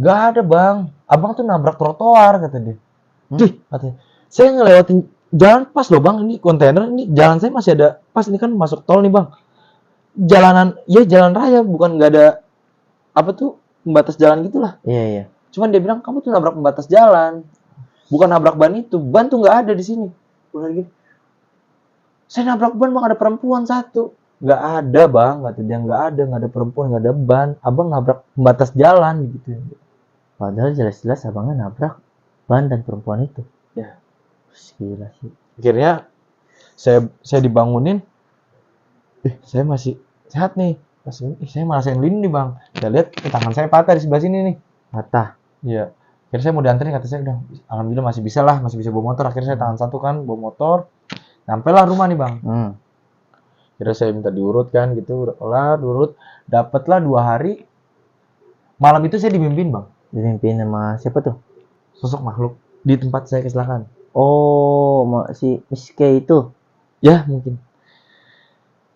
A: Gak ada bang, abang tuh nabrak trotoar kata dia. Dih, katanya, saya ngelewatin jalan pas loh bang, ini kontainer, ini jalan saya masih ada pas, ini kan masuk tol nih bang. Jalanan, ya jalan raya, bukan nggak ada apa tuh pembatas jalan gitulah.
B: Iya.
A: Cuman dia bilang kamu tuh nabrak pembatas jalan, bukan nabrak ban itu, ban tuh nggak ada di sini. Benar gitu. Saya nabrak ban bang, ada perempuan satu. Nggak ada bang, kata dia, nggak ada perempuan, nggak ada ban. Abang nabrak pembatas jalan gitu.
B: Padahal jelas-jelas abangnya nabrak ban dan perempuan itu.
A: Ya.
B: Gila sih.
A: Akhirnya saya dibangunin. Saya masih sehat nih. Saya merasain lini nih bang. Saya lihat tangan saya patah di sebelah sini nih.
B: Patah.
A: Iya. Akhirnya saya mau dianterin, kata saya udah, alhamdulillah masih bisa lah, masih bisa bawa motor. Akhirnya saya tangan satu kan, bawa motor. Sampailah rumah nih bang. Akhirnya saya minta diurut kan gitu, udah kelar, urut. Dapatlah 2 hari. Malam itu saya dimimpin bang.
B: Dimimpin sama siapa tuh?
A: Sosok makhluk di tempat saya kecelakaan.
B: Oh, si Miss K itu.
A: Ya mungkin.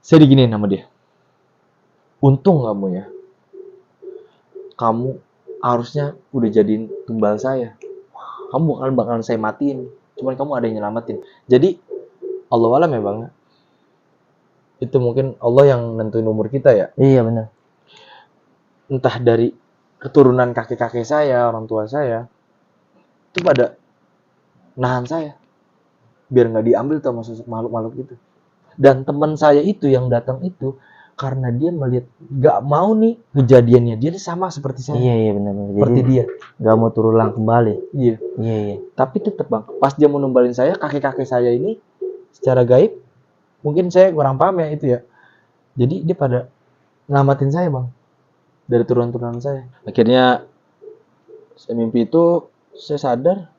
A: Saya diginiin sama dia. Untung kamu ya. Kamu harusnya udah jadiin tumbal saya. Kamu bakalan saya matiin. Cuman kamu ada yang nyelamatin. Jadi Allah alam ya bang. Itu mungkin Allah yang nentuin umur kita ya.
B: Iya benar.
A: Entah dari keturunan kakek-kakek saya, orang tua saya, itu pada nahan saya biar nggak diambil tuh sama sosok makhluk-makhluk itu. Dan teman saya itu yang datang itu karena dia melihat nggak mau nih kejadiannya dia sama seperti saya.
B: Iya benar.
A: Seperti
B: Jadi
A: dia
B: nggak mau terulang kembali.
A: Iya. Tapi tetap bang, pas dia mau numbalin saya, kakek-kakek saya ini secara gaib, mungkin saya kurang paham ya itu ya. Jadi dia pada ngelamatin saya bang dari turunan-turunan saya. Akhirnya saya mimpi itu, saya sadar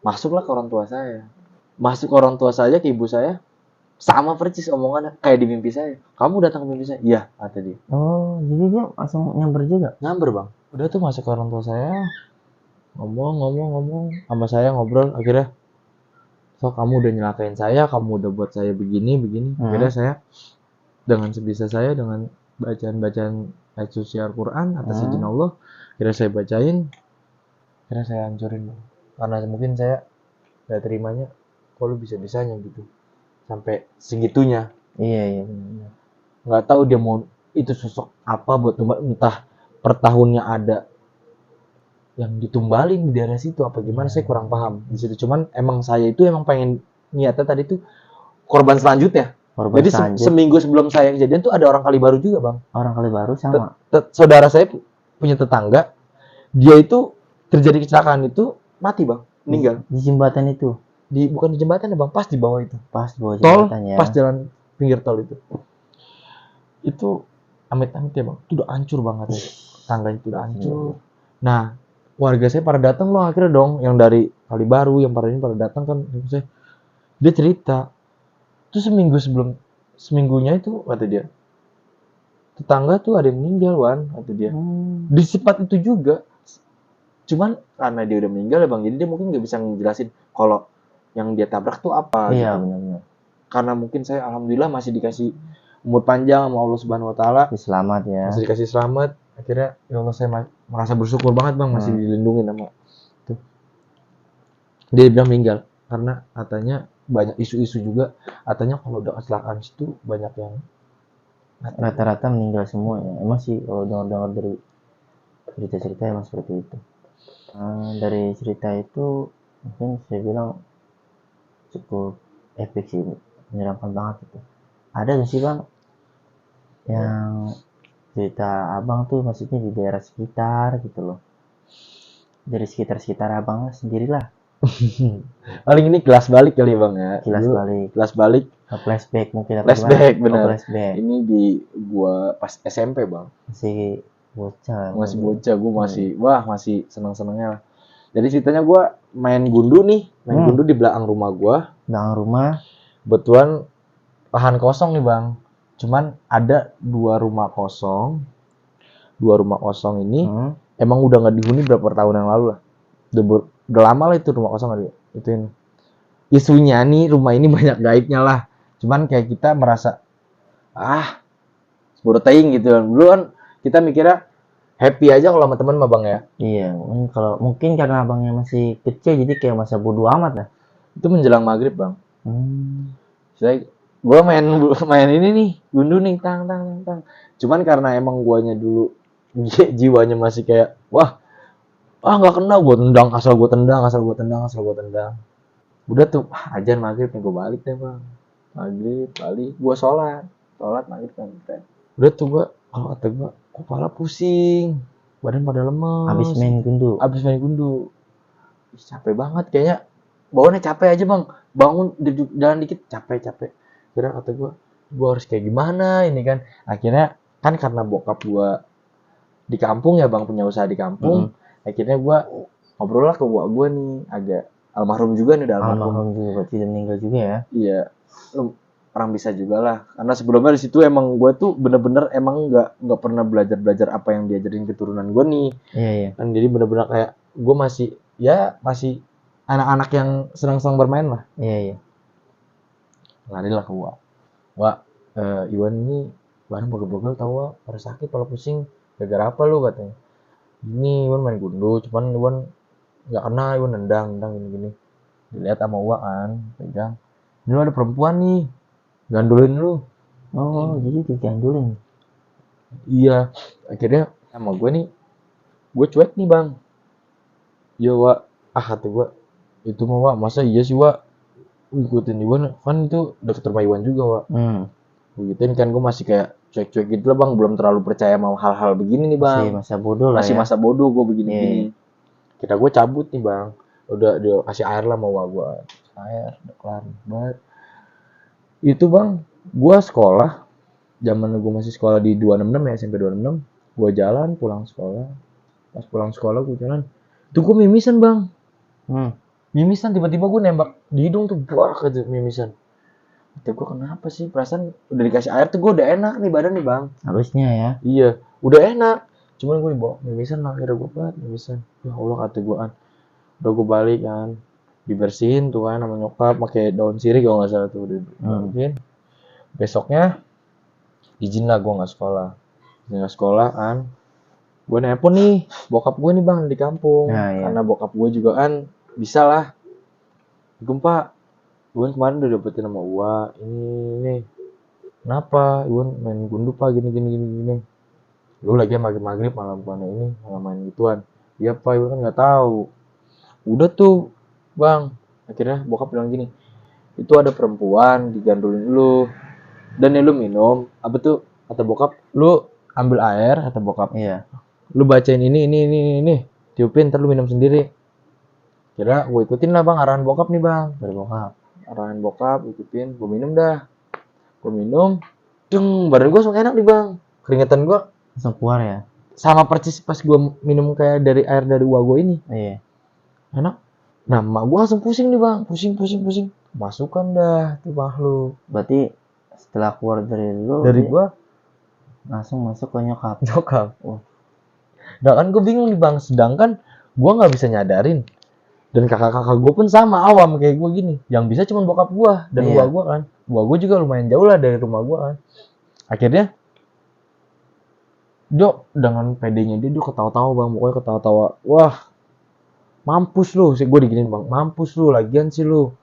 A: masuklah ke orang tua saya. Masuk ke orang tua saya, ke ibu saya, sama persis omongannya kayak di mimpi saya. Kamu datang ke mimpi saya? Iya, kata dia.
B: Oh, jadi dia langsung nyamber juga?
A: Nyamber bang. Udah tuh masuk ke orang tua saya, ngomong sama saya, ngobrol. Akhirnya, so kamu udah nyelakain saya, kamu udah buat saya begini. Akhirnya saya dengan sebisa saya, dengan bacaan ayat suci Al-Quran atas izin Allah, akhirnya saya bacain, akhirnya saya hancurin bang. Karena mungkin saya gak terimanya, kok lu bisa-bisanya gitu sampai segitunya.
B: Iya benar.
A: Nggak tahu dia mau itu sosok apa buat tumbal, entah per tahunnya ada yang ditumbalin di daerah situ apa gimana, saya kurang paham di situ. Cuman emang saya itu emang pengen niatnya tadi tuh korban selanjutnya. Jadi seminggu sebelum saya kejadian tuh ada orang Kalibaru juga bang.
B: Orang Kalibaru sama.
A: Saudara saya punya tetangga, dia itu terjadi kecelakaan itu mati bang, meninggal
B: di jembatan itu.
A: Bukan di jembatan ya bang, pas di bawah itu.
B: Pas di bawah jembatan ya.
A: Pas jalan pinggir tol itu. Itu amit-amit ya bang, itu udah hancur banget ya. Tangga itu udah hancur. Nah, warga saya pada datang loh akhirnya dong, yang dari Kalibaru, yang pada datang kan, dia cerita. Terus seminggunya itu kata dia, tetangga tuh ada yang meninggal Wan, kata dia. Di tempat itu juga. Cuman karena dia udah meninggal ya bang, jadi dia mungkin nggak bisa ngejelasin kalau yang dia tabrak tuh apa.
B: Iya
A: gitu.
B: benar.
A: Karena mungkin saya alhamdulillah masih dikasih umur panjang sama Allah Subhanahu Wa Taala.
B: Selamat ya.
A: Masih dikasih selamat. akhirnya ya Allah saya merasa bersyukur banget bang masih dilindungi sama itu. Dia bilang meninggal karena katanya banyak isu-isu juga, katanya kalau udah kecelakaan situ banyak yang
B: Rata-rata meninggal semua ya. Emang sih kalau dengar-dengar dari cerita-cerita emang seperti itu. Dari cerita itu mungkin saya bilang cukup epic sih, menyeramkan banget itu. Ada nggak sih bang yang cerita abang tuh maksudnya di daerah sekitar gitu loh, dari sekitar abang sendirilah,
A: paling ini kelas balik kali bang ya.
B: kilas
A: Dulu
B: balik,
A: kelas balik
B: flashback mungkin apa
A: flashback
B: gimana?
A: bener.
B: Flashback
A: Ini di gua pas SMP bang,
B: masih bocah
A: masih
B: mungkin.
A: bocah gua masih wah masih seneng-senengnya lah. Jadi ceritanya gua main gundu nih, main gundu di belakang rumah gua.
B: Belakang rumah
A: Betulan lahan kosong nih bang, cuman ada dua rumah kosong ini emang udah nggak dihuni berapa tahun yang lalu lah, udah lama lah itu rumah kosong ada itu ini. Isunya nih rumah ini banyak gaibnya lah, cuman kayak kita merasa baru teing gitu kan. Dulu kan kita mikirnya happy aja kalau sama teman mah bang ya.
B: iya, kalau mungkin karena abangnya masih kecil jadi kayak masa bodo amat lah.
A: Itu menjelang maghrib bang. Saya gue main ini nih gundu nih tang. Cuman karena emang guanya dulu jiwanya masih kayak nggak kena, gue tendang asal gue tendang. Udah tuh ajan maghrib nih gue balik deh bang. Maghrib balik gue sholat maghrib kan. Udah tuh gue kata gue kepala pusing, badan pada lemes.
B: Habis main gundu.
A: Capek banget kayaknya. Bawaannya capek aja bang, bangun jalan dikit capek. Kira kata gue harus kayak gimana ini kan. Akhirnya kan karena bokap gue di kampung ya bang, punya usaha di kampung. Akhirnya gue ngobrol lah ke buat gue nih, agak almarhum juga nih, udah
B: almarhum juga berarti udah meninggal juga ya.
A: Iya, orang bisa juga lah. Karena sebelumnya di situ emang gue tuh bener-bener emang nggak pernah belajar apa yang diajarin keturunan gue nih.
B: Iya.
A: Kan jadi bener-bener kayak gue masih anak-anak yang senang-senang bermain lah.
B: Iya.
A: Lari lah ke Wak. Iwan ini barang bogel-bogel tau Wak, pada sakit, pada pusing. Gara-gara apa lu katanya? Ini Iwan main gundu, cuman Iwan nggak kena, Iwan nendang gini-gini. Dilihat sama Wak kan, pegang. Ini lu ada perempuan nih, gandulin lu.
B: Oh, jadi digandulin.
A: Iya, akhirnya sama gue nih, gue cuek nih bang. Iya Wak, kata gue, itu mah Wak, masa iya sih Wak ikutin Iwan, kan itu deket rumah Iwan juga Wak. Begituin kan gue masih kayak cuek-cuek gitu lah bang, belum terlalu percaya sama hal-hal begini nih bang.
B: Masih masa bodoh lah
A: masih
B: ya.
A: Masa bodoh gue begini. Kita gue cabut nih bang, udah dia kasih air lah mau gue, air udah kelar banget. Itu bang, gue sekolah, zaman gue masih sekolah di 266 ya, SMP 266, gue jalan pulang sekolah. Pas pulang sekolah gue jalan, itu gue mimisan bang. Mimisan tiba-tiba gue nembak di hidung tuh, gitu mimisan. Kata gue kenapa sih, perasaan udah dikasih air tuh gue udah enak nih badan nih bang.
B: Harusnya ya.
A: Iya, udah enak. Cuman gue dibawa mimisan lah, akhirnya gue banget mimisan. Ya Allah kata gue kan. Udah gue balik kan, dibersihin tuh kan sama nyokap pakai daun sirih kalau nggak salah tuh udah dibersihin. Besoknya izin lah gue nggak sekolah kan. Gue nelpon nih bokap gue nih bang di kampung. Karena bokap gue juga kan bisa lah. Pak, Iwan kemarin udah dapetin sama Uwa, ini kenapa Iwan main gundu pak gini. Lu lagi maghrib malam ini malam main gituan. Iya pak, Iwan kan nggak tahu. Udah tuh bang, akhirnya bokap bilang gini, itu ada perempuan digandulin lu dan lu minum. Apa tuh kata bokap, lu ambil air kata bokap.
B: Iya.
A: Lu bacain ini tiupin ntar lu minum sendiri. Kira gue ikutin lah bang arahan bokap nih bang. Arahan bokap ikutin, gue minum dah. Badan gue langsung enak nih bang, keringetan gue
B: langsung keluar ya.
A: Sama persis pas gue minum kayak dari air dari uang gue ini.
B: Iya.
A: Enak. Nah mak gue langsung pusing nih bang, pusing. Masukkan dah tuh makhluk.
B: Berarti setelah keluar dari
A: gue
B: langsung masuk ke nyokap.
A: Nah kan gue bingung nih bang, sedangkan gue nggak bisa nyadarin. Dan kakak-kakak gue pun sama awam kayak gue gini. Yang bisa cuma bokap gue dan gua gue kan. Gua gue juga lumayan jauh lah dari rumah gue kan. Akhirnya Dia dengan pedenya dia ketawa-tawa bang, pokoknya ketawa-tawa. Wah, mampus lu, sih gue diginin bang, mampus lu, lagian sih lu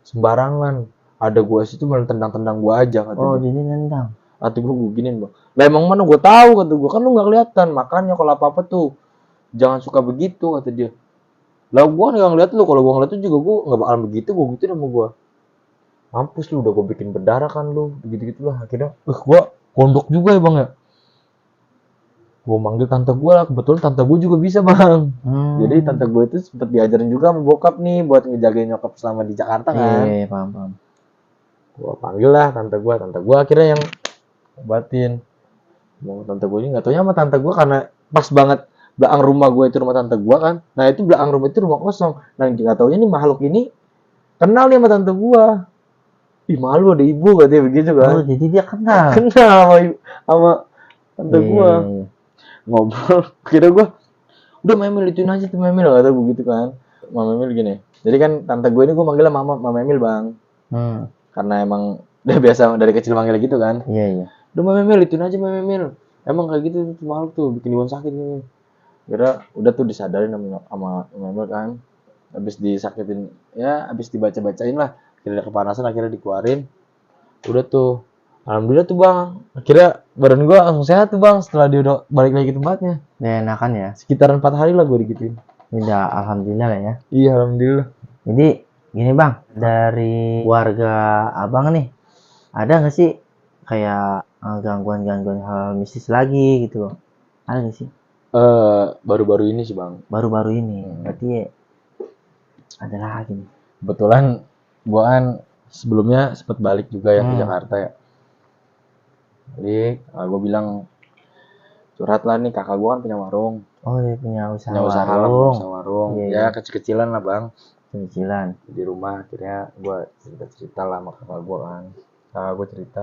A: sembarangan. Ada gue situ malah tendang-tendang gue aja kata
B: Oh,
A: dia.
B: jadi nendang.
A: Kata gue giniin bang. Lah emang mana gue tahu kata gue, kan lu nggak kelihatan, makanya kalau apa-apa tuh jangan suka begitu kata dia. Lah gue nggak ngeliat lu, kalau gue ngeliat tuh juga gue nggak bakalan begitu, gue gitu sama gue. Mampus lu, udah gue bikin berdarah kan lu, begitu gitulah. Akhirnya, gue kondok juga ya bang ya. Gue manggil tante gue lah, kebetulan tante gue juga bisa bang. Jadi tante gue itu sempet diajarin juga sama bokap nih buat ngejagain nyokap selama di Jakarta kan.
B: Iya, paham.
A: Gue panggil lah tante gue akhirnya yang obatin. Mau tante gue ini nggak taunya sama tante gue karena pas banget belakang rumah gue itu rumah tante gue kan. Nah itu belakang rumah itu rumah kosong. Nah nggak taunya nih makhluk ini kenal nih sama tante gue. Ih malu ada ibu katanya begitu kan.
B: Oh, jadi dia kenal.
A: Kenal sama tante gue.
B: Iya.
A: Ngobrol. Kira gue udah Memil ituin aja tuh Memil kata begitu kan. Mama Memil gini. Jadi kan tante gue ini gue manggilnya Mama Memil bang. Karena emang udah biasa dari kecil manggil gitu kan.
B: Iya.
A: Udah Memil ituin aja Memil. Emang kayak gitu makhluk tuh bikin ibu sakit nih. Kira udah tuh disadarin sama Memil kan. Habis disakitin ya, habis dibaca-bacain lah. Kira kepanasan akhirnya dikeluarin. Udah tuh. Alhamdulillah tuh bang. Akhirnya badan gue langsung sehat tuh bang setelah dia udah balik lagi ke tempatnya.
B: Dia enakan ya.
A: Sekitaran 4 hari lah gue digituin.
B: Udah alhamdulillah lah ya.
A: Iya alhamdulillah.
B: Jadi gini bang, dari warga abang nih, ada nggak sih kayak gangguan-gangguan hal mistis lagi gitu loh? Ada nggak sih?
A: Baru-baru ini sih bang.
B: Baru-baru ini, berarti ada lagi nih.
A: Kebetulan gue kan sebelumnya sempat balik juga ya ke Jakarta ya. Jadi gue bilang curhat lah nih, kakak gue kan punya warung.
B: Oh dia punya usaha
A: warung. Usaha warung.
B: Iya.
A: Ya kecil-kecilan lah bang.
B: Cicilan.
A: Di rumah akhirnya gue cerita lah sama kakak gue kan. Kakak gue cerita,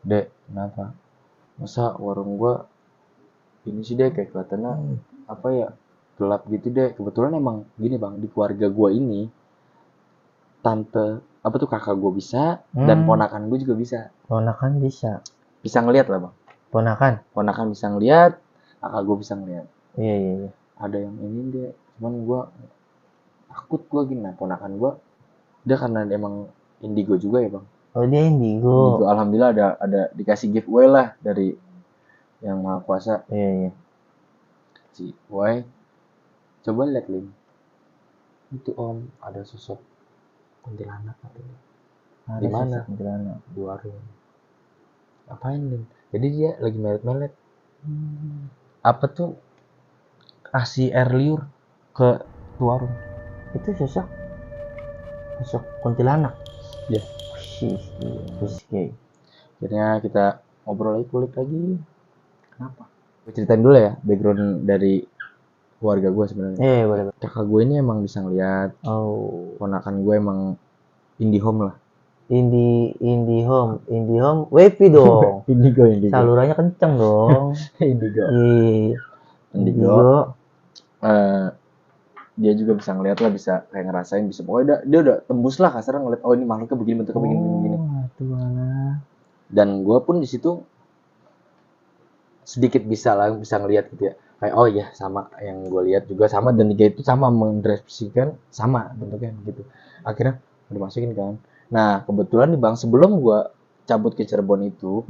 A: Dek kenapa? Masa warung gue ini sih deh kayak kelihatannya apa ya, gelap gitu deh. Kebetulan emang gini bang, di keluarga gue ini tante apa tuh kakak gue bisa dan ponakan gue juga bisa.
B: Ponakan bisa
A: Ngelihat lah bang. Ponakan bisa ngelihat, kakak gue bisa ngelihat.
B: Iya.
A: Ada yang ini deh, cuman gue takut gue gini. Nah ponakan gue dia karena emang indigo juga ya bang.
B: Oh dia indigo.
A: Alhamdulillah ada dikasih giveaway lah dari yang maha kuasa.
B: Iya.
A: Si Wai coba lihat Lim, itu om ada sosok kuntilanak katanya. Di mana? Di warung. Apain Lim? Jadi dia lagi melet-melet. Apa tuh kasih air liur ke warung.
B: Itu sosok kuntilanak.
A: Iya. Akhirnya kita ngobrol lagi, kulik lagi. Kenapa? Gue ceritain dulu ya background dari keluarga gue sebenarnya.
B: Boleh.
A: Kakak gue ini emang bisa ngeliat. Ponakan gue emang IndiHome lah.
B: IndiHome WiFi dong.
A: Indigo.
B: Salurannya kenceng dong. Indigo.
A: Dia juga bisa ngeliat lah, bisa kayak ngerasain, bisa pokoknya dia udah tembus lah kasarnya ngeliat ini makhluknya begini, bentuknya begini. Dan gue pun di situ sedikit bisa ngeliat gitu ya, kayak oh iya sama yang gue lihat juga sama, dan dia itu sama mendeskripsikan sama bentuknya gitu. Akhirnya udah masukin kan. Nah kebetulan nih bang, sebelum gue cabut ke Cirebon itu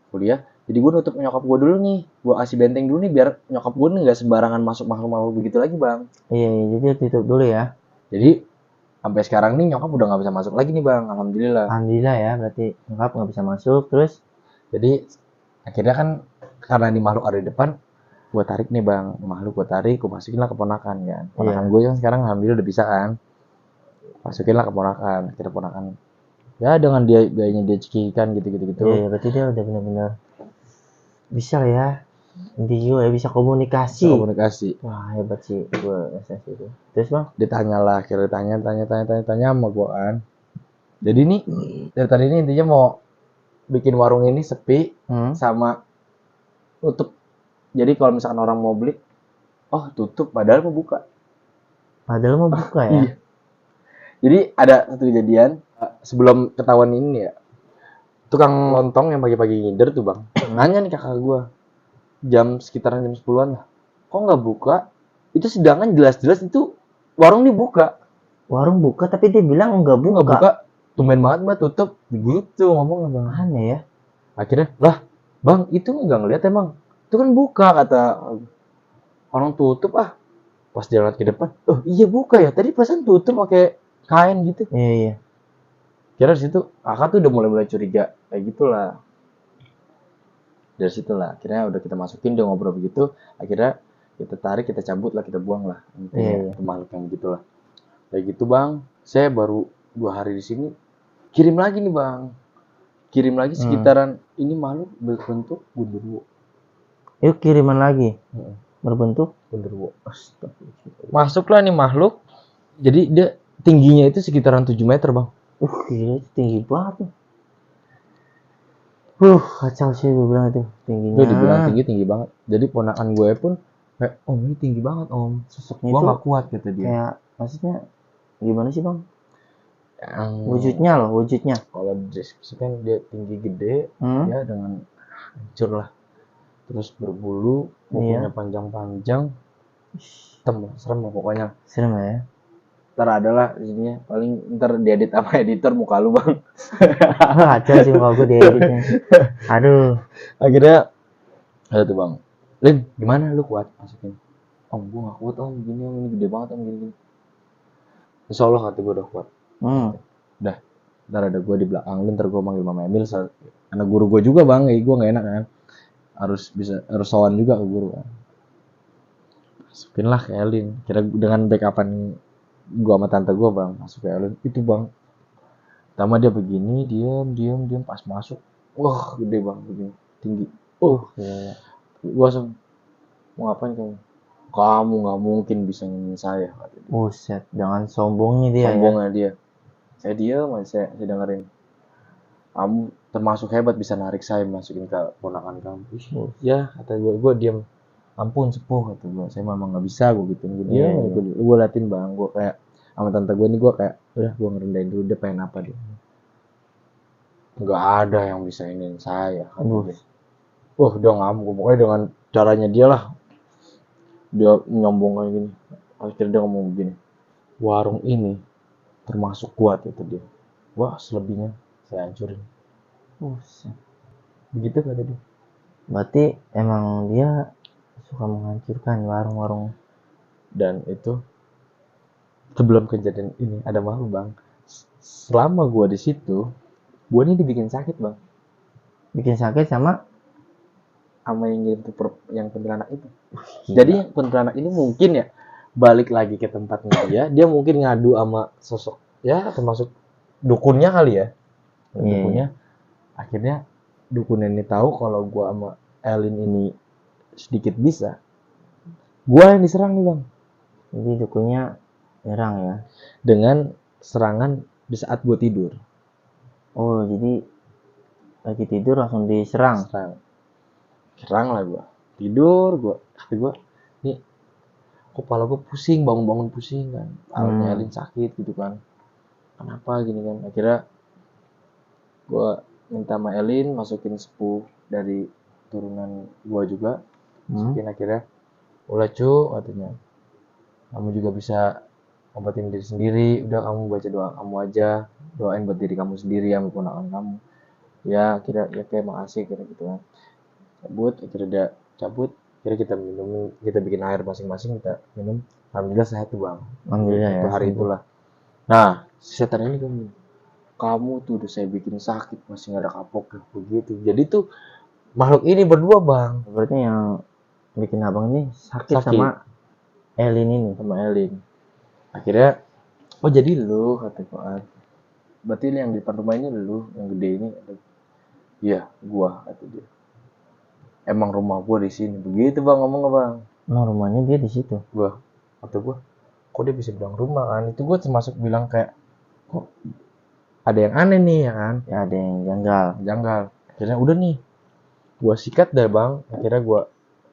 A: kuliah, jadi gue nutup nyokap gue dulu nih, gue kasih benteng dulu nih biar nyokap gue nih nggak sembarangan masuk makhluk begitu lagi bang.
B: Iya, jadi tutup dulu ya.
A: Jadi sampai sekarang nih nyokap udah nggak bisa masuk lagi nih bang, alhamdulillah ya,
B: berarti nyokap nggak bisa masuk. Terus
A: jadi akhirnya kan karena ini makhluk ada di depan, gue tarik nih bang, makhluk gue tarik, gue masukin lah ke ponakan kan. Ponakan gue kan sekarang alhamdulillah udah bisa kan, masukin lah ke ponakan. Akhirnya ponakan ya dengan dia gayanya dia cekikan gitu.
B: Iya, berarti dia udah benar-benar bisa lah ya. Indigo ya, bisa komunikasi. Wah hebat sih gue SS itu. Terus bang?
A: Ditanya lah, akhirnya tanya sama gue kan. Jadi nih dari tadi ini intinya mau bikin warung ini sepi sama tutup. Jadi kalau misalkan orang mau beli, oh tutup padahal mau buka.
B: Ya.
A: Iya. Jadi ada satu kejadian sebelum ketahuan ini ya. Tukang lontong yang pagi-pagi ngider tuh bang, nanya nih kakak gue, jam sekitaran jam 10-an lah. Kok nggak buka? Itu sedangkan jelas-jelas itu warung dibuka.
B: Warung buka tapi dia bilang nggak buka.
A: Nggak buka. Tumben banget mbak tutup. Begitu ngomong bang.
B: Aneh ya.
A: Akhirnya lah bang itu nggak ngeliat emang. Itu kan buka kata orang tutup ah. Pas jalan ke depan. Oh iya buka ya. Tadi perasaan tutup pakai kain gitu.
B: Iya iya.
A: Kira di situ kakak tuh udah mulai curiga kayak gitulah. Dari situlah akhirnya udah kita masukin dia ngobrol begitu, akhirnya kita tarik, kita cabut lah, kita buang lah intinya ke makhluk yang begitulah. Kayak gitu bang, saya baru 2 hari di sini, kirim lagi nih bang, kirim lagi sekitaran ini makhluk berbentuk gundurwo.
B: Yuk kiriman lagi berbentuk
A: Gundurwo. Masuklah nih makhluk, jadi dia tingginya itu sekitaran 7 meter bang.
B: Gila, tinggi banget. Kacau sih gue bilang itu tingginya.
A: Itu dibilang tinggi banget. Jadi ponakan gue pun kayak, om ini tinggi banget om.
B: Sosoknya
A: Gua
B: itu
A: nggak kuat kata dia.
B: kayak maksudnya gimana sih bang?
A: Yang
B: Wujudnya loh, wujudnya.
A: kalau deskripsikan dia tinggi gede, ya dengan hancur lah. Terus berbulu, kukunya panjang-panjang, hitam, serem lah pokoknya.
B: Serem ya.
A: Ntar adalah isinya paling ntar diedit sama editor muka lu bang.
B: Kacau sih muka gue dieditnya. Aduh.
A: Akhirnya ada tuh bang, Lin gimana lu kuat masukin? Om gue gak kuat om, gini om ini gede banget om gini. Insya Allah kata gue udah kuat. Udah, ntar ada gue di belakang lu, ntar gue manggil Mama Emil, anak guru gue juga bang, gue gak enak kan. Harus sowan juga ke guru kan. Masukin lah ke Elin, kira dengan backupan gue sama tante gue bang, masuk ke Elin, itu bang. Pertama dia begini, diam, pas masuk, wah gede bang, begini, tinggi.
B: Ya.
A: Gue langsung, mau ngapain kamu? Kamu gak mungkin bisa nginin saya, kata dia.
B: Buset, jangan sombongnya dia.
A: Sombongnya dia. Saya diam, saya dengerin. Kamu termasuk hebat bisa narik saya masukin ke ponakan kamu. Ya, kata gue diam. Ampun sepuh kata gue, saya memang nggak bisa gue gitu. Gue liatin bang, gue kayak sama tante gue nih gue kayak udah gue ngerendahin dulu dia pengen apa dia. Nggak ada yang bisa inin saya. Udah ngamuk, pokoknya dengan caranya dia lah. Dia nyombong kayak gini. Akhirnya dia ngomong begini, warung ini termasuk kuat itu dia. Wah selebihnya saya hancurin. Begitu kata dia.
B: Berarti emang dia suka menghancurkan warung-warung.
A: Dan itu sebelum kejadian ini ada malu bang. Selama gue di situ, gue ini dibikin sakit bang.
B: Bikin sakit sama
A: yang ngirim yang kuntilanak itu. Jadi kuntilanak ini mungkin ya balik lagi ke tempatnya dia mungkin ngadu sama sosok ya termasuk dukunnya kali ya. Dukunnya. Akhirnya dukun ini tahu kalau gue sama Elin ini sedikit bisa. Gue yang diserang nih bang.
B: Jadi dukunnya nyerang ya.
A: Dengan serangan di saat gue tidur.
B: Oh jadi lagi tidur langsung diserang.
A: Serang lah gue. Tidur hati gue nih kepala gue pusing, bangun pusing kan. Awalnya Elin sakit gitu kan. Kenapa gini kan. Akhirnya gue minta sama Elin masukin sepuh dari turunan gue juga. Masukin akhirnya ulah cu katanya. Kamu juga bisa obatin diri sendiri. Udah kamu baca doa kamu aja. Doain buat diri kamu sendiri ya maupun anak kamu. Ya kira ya kayak makasih kira gitu kan. Akhirnya dia cabut. Akhirnya kita minum, kita bikin air masing-masing kita minum. Alhamdulillah sehat tuh bang.
B: Alhamdulillah ya.
A: Hari itulah. Nah setan ini kamu tuh udah saya bikin sakit masih nggak ada kapok begitu. Jadi tuh makhluk ini berdua bang.
B: Berarti yang bikin abang ini sakit. Sama Elin ini.
A: Sama Elin. Akhirnya oh jadi lu kata Fuad. Berarti yang di depan rumah ini lu yang gede ini. Iya gua kata dia. Emang rumah gua di sini. Begitu bang ngomong bang.
B: Emang rumahnya dia di situ.
A: Kata gua kok dia bisa bilang rumah kan. Itu gua termasuk bilang kayak kok ada yang aneh nih ya kan.
B: Ya ada yang janggal.
A: Akhirnya udah nih gua sikat deh bang. Akhirnya gua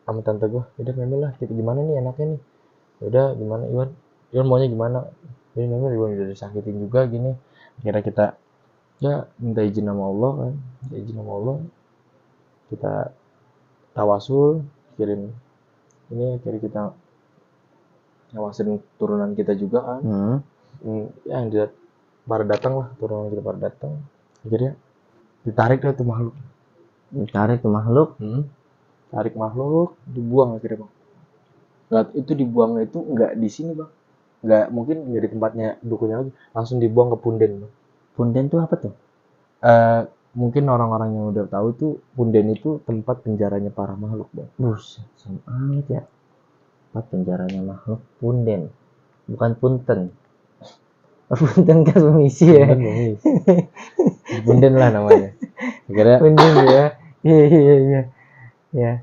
A: sama tante gua udah Memel lah kita gimana nih enaknya nih. Udah gimana Iwan maunya gimana. Jadi Memel Iwan udah disakitin juga gini. Akhirnya kita ya minta izin sama Allah kan. Kita tawasul kirim ini, akhirnya kita ngawasin turunan kita juga kan. Ya yang dilihat pada datang lah, turunan kita pada datang, akhirnya ditarik deh tuh makhluk. Tarik makhluk, dibuang akhirnya bang. Nah, itu dibuang itu nggak di sini bang, nggak mungkin nggak di tempatnya dukunya lagi, langsung dibuang ke Punden bang.
B: Punden tuh apa tuh?
A: Mungkin orang-orang yang udah tahu tuh Punden itu tempat penjaranya para makhluk bang.
B: Buset, amat ya. Tempat penjaranya makhluk Punden, bukan Punten. Punten kan misi ya.
A: Punden lah namanya. Akhirnya
B: Punden ya. Iya. Ya.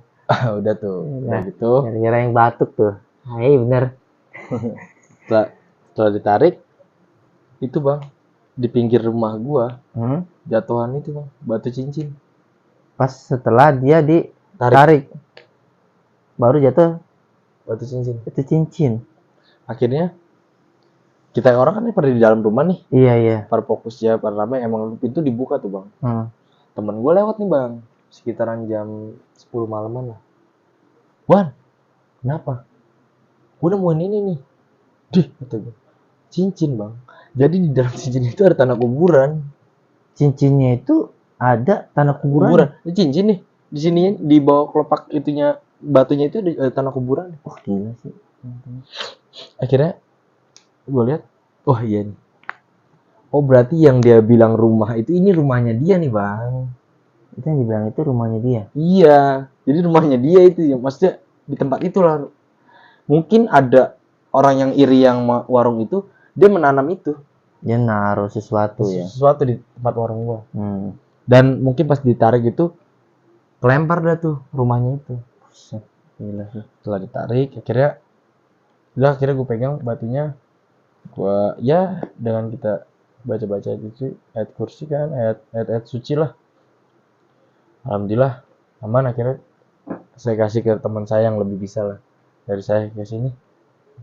A: Udah tuh, udah gitu.
B: Kira-kira yang batuk tuh. Hai bener.
A: Setelah ditarik itu bang, di pinggir rumah gua jatuhan itu bang, batu cincin.
B: Pas setelah dia ditarik baru jatuh
A: batu cincin.
B: Akhirnya
A: kita orang kan pada di dalam rumah nih.
B: Iya.
A: Pada fokus ya, pada ramai, emang pintu dibuka tuh bang. Temen gua lewat nih bang, sekitaran jam 10 malaman lah. Wan, kenapa? Gua nemuin ini nih. Dih, kata gua. Cincin bang. Jadi di dalam cincin itu ada tanah kuburan.
B: Cincinnya itu ada tanah kuburan.
A: Ini cincin nih. Di sini di bawah kelopak itunya, batunya itu ada tanah kuburan.
B: Wah, gila sih.
A: Akhirnya gue lihat, wah iya nih. Oh berarti yang dia bilang rumah itu, ini rumahnya dia nih bang.
B: Itu yang dibilang itu rumahnya dia.
A: Iya, jadi rumahnya dia itu ya, maksudnya di tempat itulah. Mungkin ada orang yang iri yang warung itu, dia menanam itu.
B: Dia naruh sesuatu ya.
A: Sesuatu di tempat warung gua. Dan mungkin pas ditarik itu, kelempar dah tuh rumahnya itu.
B: Gila sih.
A: Setelah ditarik, akhirnya gue pegang batunya. Gua ya dengan kita baca-baca itu ayat kursi kan, ayat suci lah. Alhamdulillah aman. Akhirnya saya kasih ke teman saya yang lebih bisa lah dari saya ke sini.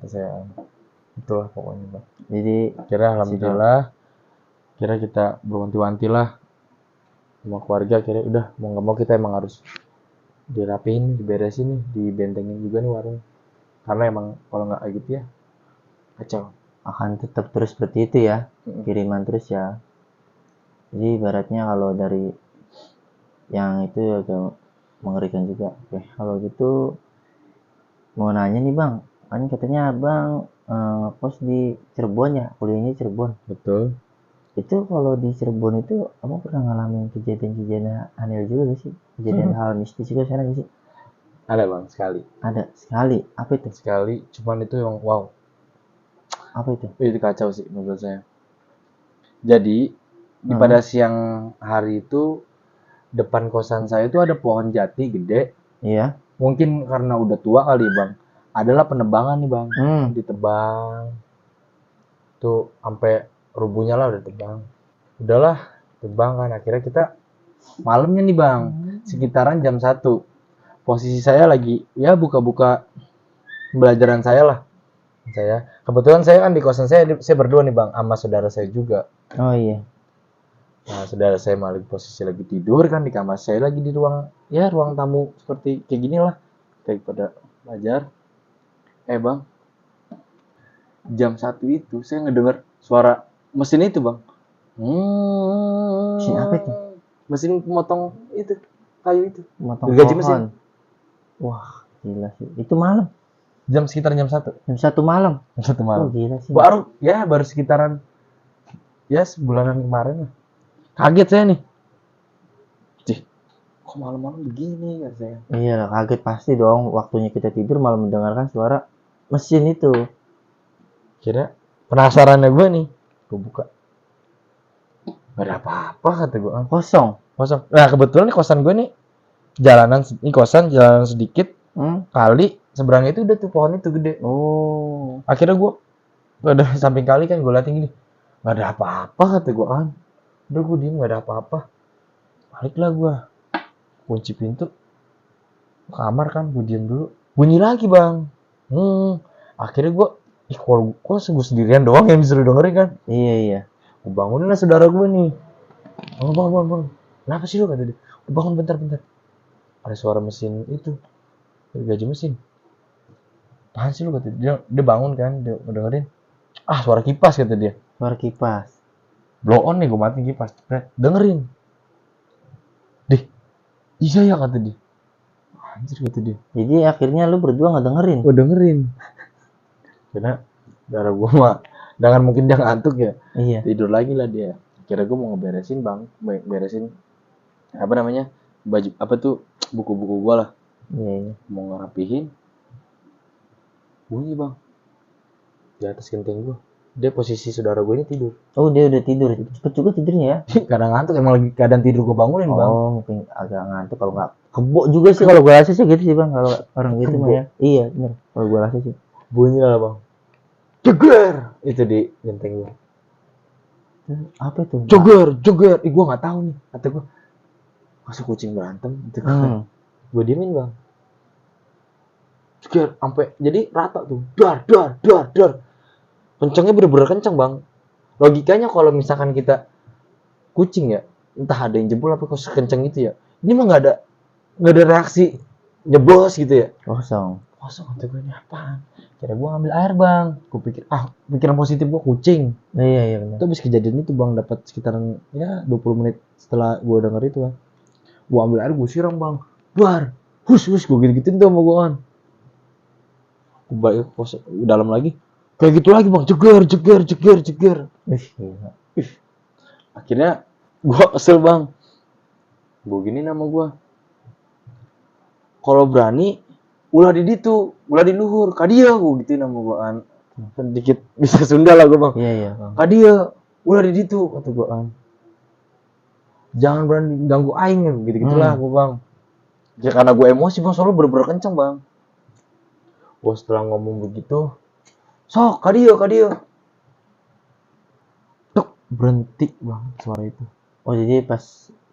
A: Saya itulah pokoknya bang.
B: Jadi
A: kira alhamdulillah, kira kita berwanti-wanti lah sama keluarga. Kira udah mau nggak mau kita emang harus dirapiin, diberesin nih, dibentengin juga nih warung, karena emang kalau nggak kayak gitu ya kacau.
B: Akan tetap terus seperti itu ya, kiriman terus ya. Jadi ibaratnya kalau dari yang itu agak mengerikan juga. Oke, kalau gitu mau nanya nih bang, kan katanya abang kos di Cirebon ya, kuliahnya Cirebon.
A: Betul.
B: Itu kalau di Cirebon itu abang pernah ngalamin kejadian-kejadian aneh juga gak sih? Kejadian hal mistis juga sana gak sih?
A: Ada bang, sekali.
B: Ada sekali. Apa itu?
A: Sekali, cuman itu yang wow.
B: Apa itu?
A: Itu kacau sih menurut saya. Jadi pada siang hari itu depan kosan saya itu ada pohon jati gede.
B: Iya.
A: Mungkin karena udah tua kali bang. Adalah penebangan nih bang. Ditebang. Tuh sampai rubuhnya lah udah tebang. Udahlah tebang kan. Akhirnya kita malamnya nih bang. Sekitaran jam 1. Posisi saya lagi ya buka-buka pembelajaran saya lah. Kebetulan saya kan di kosan saya berdua nih bang, sama saudara saya juga.
B: Oh iya.
A: Nah saudara saya malah posisi lagi tidur kan di kamar, saya lagi di ruang tamu seperti kayak gini lah, daripada belajar. Bang, jam 1 itu saya ngedenger suara mesin itu bang.
B: Mesin apa itu?
A: Mesin memotong itu kayu itu.
B: Memotong
A: gaji mesin.
B: Wah gila sih. Itu malam.
A: Sekitar jam 1.
B: Jam 1 malam.
A: Jam 1 malam.
B: Oh, gila sih.
A: Baru sekitaran ya sebulanan kemarin lah. Kaget saya nih. Kok malam-malam begini ya saya?
B: Iya, kaget pasti dong. Waktunya kita tidur malah mendengarkan suara mesin itu.
A: Kira penasarannya gue nih, gue buka. Gak ada apa-apa kata gue.
B: Kosong.
A: Nah kebetulan nih kosan gue nih jalanan sedikit. Kali seberang itu udah tuh pohon itu gede.
B: Oh.
A: Akhirnya gue udah samping kali kan, gue liatin gini, gak ada apa-apa kata gue kan. Udah gue diem, gak ada apa-apa. Baliklah gue, kunci pintu kamar kan, gue diem dulu. Bunyi lagi bang. Akhirnya gue, kalau gue sendirian doang yang disuruh dengerin kan.
B: Iya.
A: Gue bangunin lah saudara gue nih. Bang. Kenapa sih lu kata dia? Bangun bentar. Ada suara mesin itu. Gergaji mesin. Apaan sih lu, kata dia bangun kan, dia dengerin, ah suara kipas kata dia.
B: Suara kipas.
A: Blow on nih, gue matiin kipas. Dengerin. Dih, iya ya kata dia. Anjir kata dia.
B: Jadi akhirnya lu berdua nggak dengerin?
A: Gue dengerin. Karena darah gue mah, dengan mungkin dia ngantuk ya.
B: Iya.
A: Tidur lagi lah dia. Kira gue mau ngeberesin bang, beresin apa namanya, baju apa tuh, buku-buku gue lah.
B: Iya.
A: Mau ngerapihin, bunyi bang di atas genteng gue. Dia posisi saudara gue ini tidur.
B: Oh, dia udah tidur. Cepet juga tidurnya ya?
A: Kadang ngantuk, emang lagi keadaan tidur gue bangunin bang.
B: Oh, mungkin agak ngantuk. Kalau nggak kebo juga sih, kalau gue rasa sih gitu sih bang. Kalau orang gitu mah ya. Iya bener. Kalau gue rasa sih.
A: Bunyi lah bang. Jeger itu di genteng gue.
B: Apa itu?
A: Jeger. Gue nggak tahu nih. Kata gue, masa kucing berantem? Itu kan. Gue diemin bang. Jeger sampai jadi rata tuh. Dar. Kencangnya bener-bener kencang bang. Logikanya kalau misalkan kita kucing ya, entah ada yang jebol apa kok kencang itu ya. Ini mah nggak ada reaksi nyeblos gitu ya.
B: Kosong.
A: Kata gue, ini apaan? Kira gue ngambil air bang. Gue pikir pikiran positif gue kucing.
B: Iya benar.
A: Itu habis kejadian itu bang, dapat sekitaran ya 20 menit setelah gue denger itu bang. Gue ambil air, gue siram bang. Bar, hus gue gitu-gituin tuh sama gue kan. Gue balik ke kos dalam lagi. Kayak gitu lagi bang, jeger.
B: Gila.
A: Akhirnya gue kesel bang. Gue gini nama gue. Kalau berani, ulah di ditu, ulah di luhur. Kadia gue gituin nama gue kan. Sedikit bisa Sunda lah gue bang.
B: Iya bang.
A: Kadia, ulah di ditu kata gue kan. Jangan berani ganggu aing gitu-gitulah gue bang. Ya karena gue emosi bang, soalnya bener-bener kenceng bang. Gue setelah ngomong begitu, sok kadia. Tuk, berhenti bang suara itu.
B: Oh jadi pas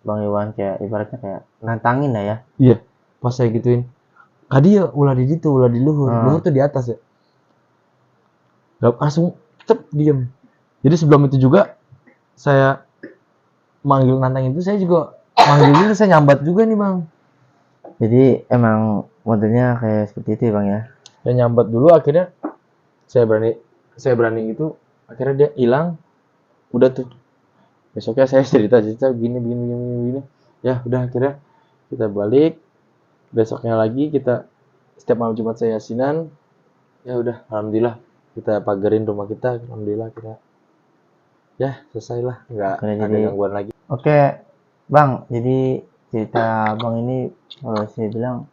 B: Bang Iwan kayak ibaratnya kayak nantangin lah ya.
A: Iya, pas saya gituin, kadia ulah di ditu, ulah di luhur. Luhur tuh di atas ya. Gak langsung diem. Jadi sebelum itu juga saya manggil nantang itu, saya juga manggil ini, saya nyambat juga nih bang.
B: Jadi emang modelnya kayak seperti itu ya bang ya.
A: Saya nyambat dulu, akhirnya saya berani gitu, akhirnya dia hilang. Udah tuh besoknya saya cerita gini. Ya udah, akhirnya kita balik. Besoknya lagi kita setiap malam Jumat saya yasinan. Ya udah, alhamdulillah kita pagerin rumah kita, alhamdulillah kita ya selesai lah, nggak ada gangguan lagi.
B: Oke bang, jadi cerita bang ini kalau saya bilang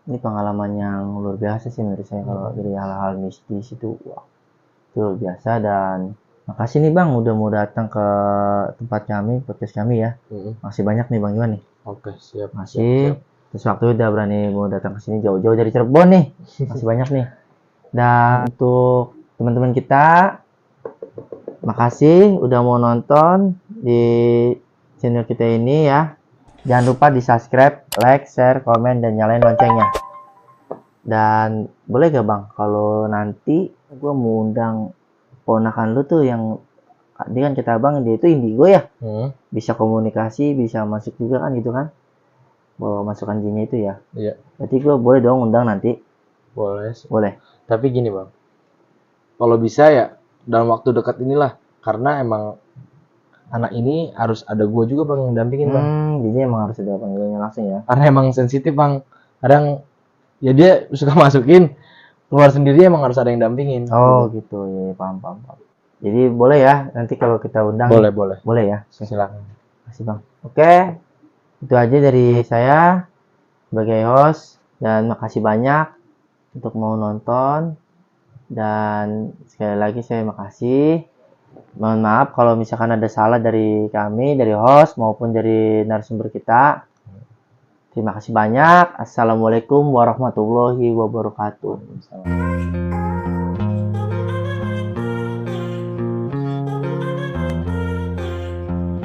B: ini pengalaman yang luar biasa sih menurut saya. Kalau dari hal-hal mistis itu, wah, itu luar biasa. Dan makasih nih bang udah mau datang ke tempat kami, podcast kami ya. Masih banyak nih bang Iwan nih.
A: Oke, siap.
B: Masih. Terus waktu udah berani mau datang ke sini jauh-jauh dari Cirebon nih. Masih banyak nih. Dan untuk teman-teman kita, makasih udah mau nonton di channel kita ini ya. Jangan lupa di subscribe, like, share, komen, dan nyalain loncengnya. Dan boleh gak bang, kalau nanti gue mau undang ponakan lu tuh yang dia kan kita bang, dia itu indigo ya. Bisa komunikasi, bisa masuk juga kan gitu kan. Bawa masukan jinnya itu ya.
A: Iya.
B: Berarti gue boleh dong undang nanti.
A: Boleh. Tapi gini bang, kalau bisa ya dalam waktu dekat inilah, karena emang anak ini harus ada gue juga bang yang dampingin bang.
B: Jadi emang harus ada panggilannya langsung ya.
A: Karena emang sensitif bang. Kadang ya dia suka masukin, keluar sendiri, emang harus ada yang dampingin.
B: Oh gitu ya, paham. Jadi boleh ya nanti kalau kita undang. Boleh ya.
A: Silakan.
B: Makasih bang. Oke, itu aja dari saya sebagai host, dan makasih banyak untuk mau nonton. Dan sekali lagi saya makasih. Mohon maaf kalau misalkan ada salah dari kami, dari host maupun dari narasumber kita. Terima kasih banyak. Assalamualaikum warahmatullahi wabarakatuh.